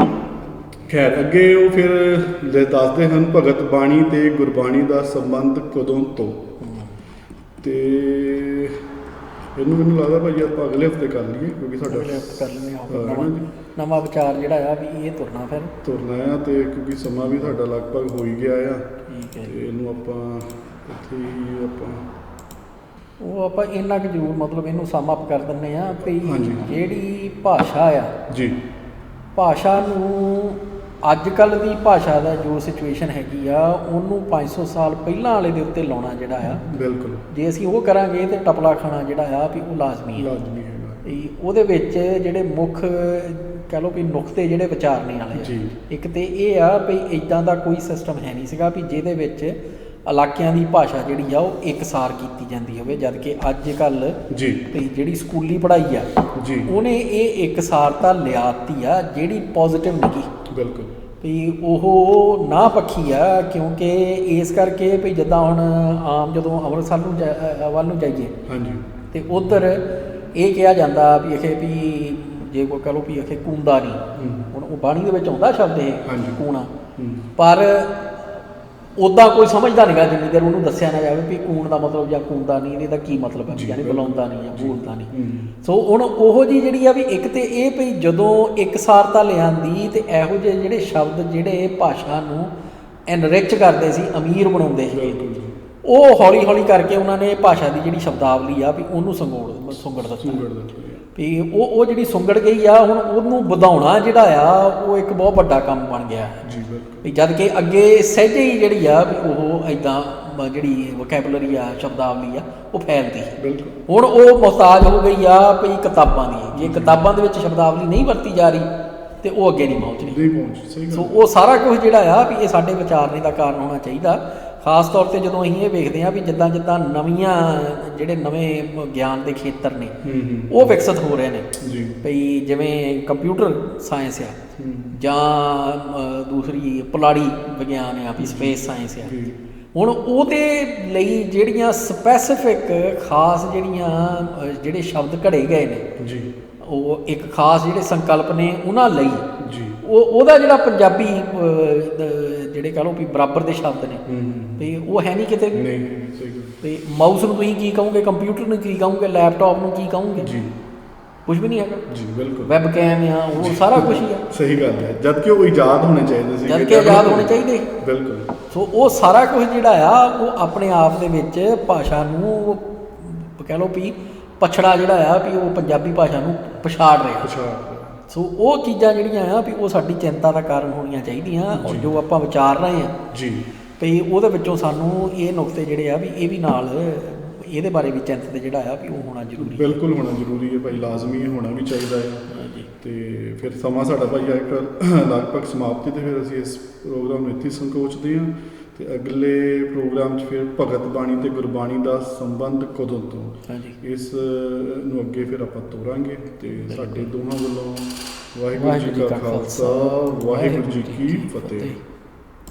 ਖੈਰ ਅੱਗੇ ਉਹ ਫਿਰ ਦੱਸਦੇ ਹਨ ਭਗਤ ਬਾਣੀ ਤੇ ਗੁਰਬਾਣੀ ਦਾ ਸੰਬੰਧ ਕਦੋਂ ਤੋਂ। ਤੇ ਮੈਨੂੰ ਲੱਗਦਾ ਭਾਈ ਆਪਾਂ ਅਗਲੇ ਹਫਤੇ ਕਰ ਲਈਏ ਕਿਉਂਕਿ ਸਾਡਾ ਕਰ ਲੈਂਦੇ ਨਵਾਂ ਵਿਚਾਰ ਜਿਹੜਾ ਆ ਵੀ ਇਹ ਤੁਰਨਾ ਆ ਤੇ ਕਿਉਂਕਿ ਸਮਾਂ ਵੀ ਸਾਡਾ ਲਗਭਗ ਹੋ ਹੀ ਗਿਆ ਆ। ਠੀਕ ਹੈ ਤੇ ਇਹਨੂੰ ਆਪਾਂ ਇੱਥੇ ਹੀ ਆਪਾਂ ਇੰਨਾ ਕੁ ਜ਼ਰੂਰ ਮਤਲਬ ਇਹਨੂੰ ਸਮ ਅਪ ਕਰ ਦਿੰਦੇ ਆ ਵੀ ਜਿਹੜੀ ਭਾਸ਼ਾ ਆ ਜੀ, ਭਾਸ਼ਾ ਨੂੰ ਅੱਜ ਕੱਲ੍ਹ ਦੀ ਭਾਸ਼ਾ ਦਾ ਜੋ ਸਿਚੁਏਸ਼ਨ ਹੈਗੀ ਆ ਉਹਨੂੰ 500 ਸਾਲ ਪਹਿਲਾਂ ਵਾਲੇ ਦੇ ਉੱਤੇ ਲਾਉਣਾ ਜਿਹੜਾ ਆ ਬਿਲਕੁਲ ਜੇ ਅਸੀਂ ਉਹ ਕਰਾਂਗੇ ਤੇ ਟਪਲਾ ਖਾਣਾ ਜਿਹੜਾ ਆ ਵੀ ਉਹ ਲਾਜ਼ਮੀ ਹੈਗਾ। ਉਹਦੇ ਵਿੱਚ ਜਿਹੜੇ ਮੁੱਖ ਕਹਿ ਲਓ ਵੀ ਨੁਕਤੇ ਜਿਹੜੇ ਵਿਚਾਰਨੇ ਵਾਲੇ ਆ, ਇੱਕ ਤੇ ਇਹ ਆ ਵੀ ਇੱਦਾਂ ਦਾ ਕੋਈ ਸਿਸਟਮ ਹੈ ਨਹੀਂ ਸੀਗਾ ਵੀ ਜਿਹਦੇ ਵਿੱਚ ਇਲਾਕਿਆਂ ਦੀ ਭਾਸ਼ਾ ਜਿਹੜੀ ਆ ਉਹ ਇੱਕਸਾਰ ਕੀਤੀ ਜਾਂਦੀ ਹੋਵੇ, ਜਦ ਕਿ ਅੱਜ ਕੱਲ੍ਹ ਵੀ ਜਿਹੜੀ ਸਕੂਲੀ ਪੜ੍ਹਾਈ ਆ ਉਹਨੇ ਇਹ ਇੱਕਸਾਰਤਾ ਲਿਆਤੀ ਆ ਜਿਹੜੀ ਪੋਜ਼ਿਟਿਵ ਨਹੀਂ। ਬਿਲਕੁਲ ਵੀ ਉਹ ਨਾ ਪੱਖੀ ਆ ਕਿਉਂਕਿ ਇਸ ਕਰਕੇ ਵੀ ਜਿੱਦਾਂ ਹੁਣ ਆਮ ਜਦੋਂ ਅੰਮ੍ਰਿਤਸਰ ਨੂੰ ਵੱਲ ਨੂੰ ਜਾਈਏ ਤੇ ਉੱਧਰ ਇਹ ਕਿਹਾ ਜਾਂਦਾ ਵੀ ਇਹ ਵੀ ਜੇ ਕੋਈ ਕਹ ਲਓ ਵੀ ਇਹ ਕੂੰਦਾ ਨਹੀਂ, ਹੁਣ ਉਹ ਬਾਣੀ ਦੇ ਵਿੱਚ ਆਉਂਦਾ ਸ਼ਬਦ ਇਹ ਕੂਣਾ, ਪਰ ਉੱਦਾਂ ਕੋਈ ਸਮਝਦਾ ਨਹੀਂਗਾ ਜਿੰਨੀ ਦੇਰ ਉਹਨੂੰ ਦੱਸਿਆ ਨਾ ਜਾਵੇ ਵੀ ਕੂਣ ਦਾ ਮਤਲਬ ਜਾਂ ਕੂੰਦਾ ਨਹੀਂ ਇਹਦਾ ਕੀ ਮਤਲਬ ਹੈ, ਯਾਨੀ ਬੁਲਾਉਂਦਾ ਨਹੀਂ ਜਾਂ ਬੋਲਦਾ ਨਹੀਂ। ਸੋ ਹੁਣ ਉਹੋ ਜਿਹੀ ਜਿਹੜੀ ਆ ਵੀ ਇੱਕ ਤੇ ਇਹ ਵੀ ਜਦੋਂ ਇੱਕਸਾਰਤਾ ਲਿਆਂਦੀ ਤੇ ਇਹੋ ਜਿਹੇ ਜਿਹੜੇ ਸ਼ਬਦ ਜਿਹੜੇ ਭਾਸ਼ਾ ਨੂੰ ਐਨਰਿਚ ਕਰਦੇ ਸੀ, ਅਮੀਰ ਬਣਾਉਂਦੇ ਸੀ, ਉਹ ਹੌਲੀ ਹੌਲੀ ਕਰਕੇ ਉਹਨਾਂ ਨੇ ਭਾਸ਼ਾ ਦੀ ਜਿਹੜੀ ਸ਼ਬਦਾਵਲੀ ਆ ਵੀ ਉਹਨੂੰ ਸੁੰਗੜ ਦਿੱਤਾ ਵੀ ਉਹ ਜਿਹੜੀ ਸੁੰਗੜ ਗਈ ਆ। ਹੁਣ ਉਹਨੂੰ ਵਧਾਉਣਾ ਜਿਹੜਾ ਆ ਉਹ ਇੱਕ ਬਹੁਤ ਵੱਡਾ ਕੰਮ ਬਣ ਗਿਆ ਵੀ ਜਦ ਕਿ ਅੱਗੇ ਸਹਿਜੇ ਹੀ ਜਿਹੜੀ ਆ ਵੀ ਉਹ ਇੱਦਾਂ ਜਿਹੜੀ ਵੋਕੈਬਲਰੀ ਆ ਸ਼ਬਦਾਵਲੀ ਆ ਉਹ ਫੈਲਦੀ। ਹੁਣ ਉਹ ਮੁਹਤਾਜ ਹੋ ਗਈ ਆ ਵੀ ਕਿਤਾਬਾਂ ਦੀ, ਜੇ ਕਿਤਾਬਾਂ ਦੇ ਵਿੱਚ ਸ਼ਬਦਾਵਲੀ ਨਹੀਂ ਵਰਤੀ ਜਾ ਰਹੀ ਤੇ ਉਹ ਅੱਗੇ ਨਹੀਂ ਪਹੁੰਚਣੀ। ਸੋ ਉਹ ਸਾਰਾ ਕੁਝ ਜਿਹੜਾ ਆ ਵੀ ਇਹ ਸਾਡੇ ਵਿਚਾਰਨੇ ਦਾ ਕਾਰਨ ਹੋਣਾ ਚਾਹੀਦਾ। ਖਾਸ ਤੌਰ 'ਤੇ ਜਦੋਂ ਅਸੀਂ ਇਹ ਵੇਖਦੇ ਹਾਂ ਵੀ ਜਿੱਦਾਂ ਨਵੀਆਂ ਜਿਹੜੇ ਨਵੇਂ ਗਿਆਨ ਦੇ ਖੇਤਰ ਨੇ ਉਹ ਵਿਕਸਿਤ ਹੋ ਰਹੇ ਨੇ ਵੀ ਜਿਵੇਂ ਕੰਪਿਊਟਰ ਸਾਇੰਸ ਆ ਜਾਂ ਦੂਸਰੀ ਪੁਲਾੜੀ ਵਿਗਿਆਨ ਆ ਵੀ ਸਪੇਸ ਸਾਇੰਸ ਆ। ਹੁਣ ਉਹਦੇ ਲਈ ਜਿਹੜੀਆਂ ਸਪੈਸੀਫਿਕ ਖਾਸ ਜਿਹੜੇ ਸ਼ਬਦ ਘੜੇ ਗਏ ਨੇ ਉਹ ਇੱਕ ਖਾਸ ਜਿਹੜੇ ਸੰਕਲਪ ਨੇ ਉਹਨਾਂ ਲਈ ਉਹਦਾ ਜਿਹੜਾ ਪੰਜਾਬੀ ਜਿਹੜੇ ਕਹ ਲਓ ਵੀ ਬਰਾਬਰ ਦੇ ਸ਼ਬਦ ਨੇ ਤੇ ਉਹ ਹੈ ਨਹੀਂ ਕਿਤੇ ਵੀ। ਤੇ ਮਾਊਸ ਨੂੰ ਤੁਸੀਂ ਕੀ ਕਹੋਗੇ, ਕੰਪਿਊਟਰ ਨੂੰ ਕੀ ਕਹੋਗੇ, ਲੈਪਟਾਪ ਨੂੰ ਕੀ ਕਹੋਗੇ, ਕੁਝ ਵੀ ਨਹੀਂ ਹੈਗਾ। ਵੈਬ ਕੈਮ ਆ ਉਹ ਸਾਰਾ ਕੁਝ ਹੀ ਆ। ਸਹੀ ਗੱਲ ਹੈ, ਜਦ ਕਿ ਉਹ ਇਜਾਦ ਹੋਣੇ ਚਾਹੀਦੇ ਬਿਲਕੁਲ। ਸੋ ਉਹ ਸਾਰਾ ਕੁਝ ਜਿਹੜਾ ਆ ਉਹ ਆਪਣੇ ਆਪ ਦੇ ਵਿੱਚ ਭਾਸ਼ਾ ਨੂੰ ਕਹਿ ਲਓ ਵੀ ਪਛੜਾ ਜਿਹੜਾ ਆ ਵੀ ਉਹ ਪੰਜਾਬੀ ਭਾਸ਼ਾ ਨੂੰ ਪਛਾੜ ਰਿਹਾ। ਸੋ ਉਹ ਚੀਜ਼ਾਂ ਜਿਹੜੀਆਂ ਆ ਵੀ ਉਹ ਸਾਡੀ ਚਿੰਤਾ ਦਾ ਕਾਰਨ ਹੋਣੀਆਂ ਚਾਹੀਦੀਆਂ ਔਰ ਜੋ ਆਪਾਂ ਵਿਚਾਰ ਰਹੇ ਹਾਂ ਵੀ ਉਹਦੇ ਵਿੱਚੋਂ ਸਾਨੂੰ ਇਹ ਨੁਕਤੇ ਜਿਹੜੇ ਆ ਵੀ ਇਹ ਵੀ ਨਾਲ ਇਹਦੇ ਬਾਰੇ ਵੀ ਚਿੰਤਤ ਜਿਹੜਾ ਆ ਵੀ ਉਹ ਹੋਣਾ ਜ਼ਰੂਰੀ ਹੈ। ਬਿਲਕੁਲ ਹੋਣਾ ਜ਼ਰੂਰੀ ਹੈ ਭਾਈ, ਲਾਜ਼ਮੀ ਹੋਣਾ ਵੀ ਚਾਹੀਦਾ ਹੈ। ਤੇ ਫਿਰ ਸਮਾਂ ਸਾਡਾ ਭਾਈ ਲਗਭਗ ਸਮਾਪਤੀ ਤੇ ਫਿਰ ਅਸੀਂ ਇਸ ਪ੍ਰੋਗਰਾਮ ਨੂੰ ਇੱਥੇ ਸੰਕੋਚਦੇ ਹਾਂ ਤੇ ਅਗਲੇ ਪ੍ਰੋਗਰਾਮ 'ਚ ਫਿਰ ਭਗਤ ਬਾਣੀ ਤੇ ਗੁਰਬਾਣੀ ਦਾ ਸੰਬੰਧ ਕਦੋਂ ਤੋਂ ਇਸ ਨੂੰ ਅੱਗੇ ਫਿਰ ਆਪਾਂ ਤੋਰਾਂਗੇ। ਤੇ ਸਾਡੇ ਦੋਹਾਂ ਵੱਲੋਂ ਵਾਹਿਗੁਰੂ ਜੀ ਕਾ ਖਾਲਸਾ ਵਾਹਿਗੁਰੂ ਜੀ ਕੀ ਫਤਿਹ।